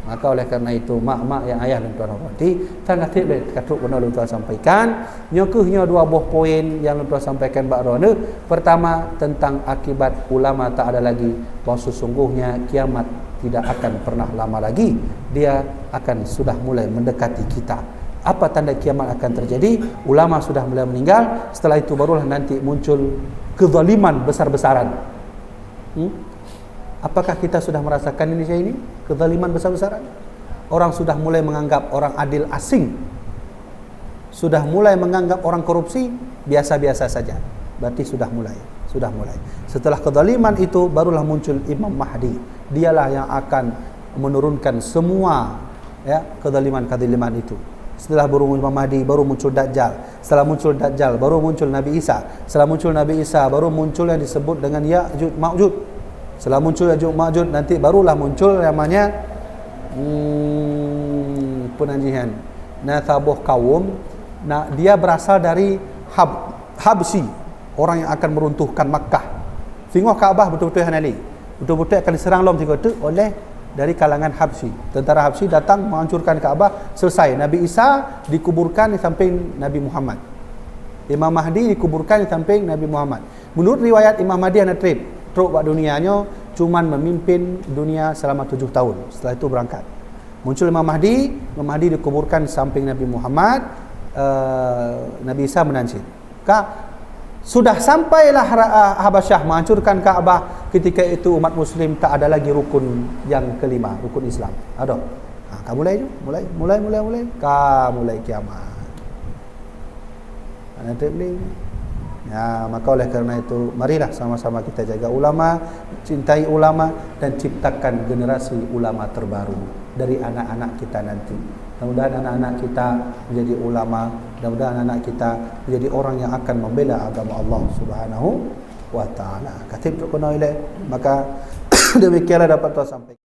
Maka oleh kerana itu, mak-mak yang ayah dan tuan hormati, tangga tibet katruk benar tuan sampaikan. Nyokuhnya dua buah poin yang tuan sampaikan bak rona. Pertama tentang akibat ulama tak ada lagi. Bahawa sesungguhnya kiamat tidak akan pernah lama lagi, dia akan sudah mulai mendekati kita. Apa tanda kiamat akan terjadi? Ulama sudah mulai meninggal, setelah itu barulah nanti muncul kezaliman besar-besaran. Apakah kita sudah merasakan Indonesia ini? Kezaliman besar-besaran. Orang sudah mulai menganggap orang adil asing, sudah mulai menganggap orang korupsi biasa-biasa saja. Berarti sudah mulai. Setelah kezaliman itu barulah muncul Imam Mahdi. Dialah yang akan menurunkan semua kezaliman itu. Setelah baru Imam Mahdi baru muncul Dajjal. Setelah muncul Dajjal baru muncul Nabi Isa. Setelah muncul Nabi Isa baru muncul yang disebut dengan Ya'juj Ma'juj. Setelah muncul Ya'juj Ma'juj nanti barulah muncul namanya penanjihan Nathabuh kaum. Nah, dia berasal dari Habsyi, orang yang akan meruntuhkan Makkah. Tengok Kaabah betul-betul hanali. Betul-betul akan diserang lom tiga tu oleh dari kalangan Habsyi. Tentara Habsyi datang menghancurkan Kaabah, selesai. Nabi Isa dikuburkan di samping Nabi Muhammad. Imam Mahdi dikuburkan di samping Nabi Muhammad. Menurut riwayat Imam Mahdi ana trip, teruk buat dunianya cuman memimpin dunia selama 7 tahun. Setelah itu berangkat. Muncul Imam Mahdi dikuburkan di samping Nabi Muhammad. Nabi Isa menancit. Sudah sampailah Habasyah menghancurkan Kaabah. Ketika itu umat Muslim tak ada lagi rukun yang kelima, rukun Islam. Ada. Mulai kiamat. Nanti beli. Ya, maka oleh kerana itu marilah sama-sama kita jaga ulama, cintai ulama dan ciptakan generasi ulama terbaru dari anak-anak kita nanti. Mudah-mudahan anak-anak kita menjadi ulama, mudah-mudahan anak-anak kita menjadi orang yang akan membela agama Allah Subhanahu wa taala. Katib terkenal maka demikianlah dapat saya sampaikan.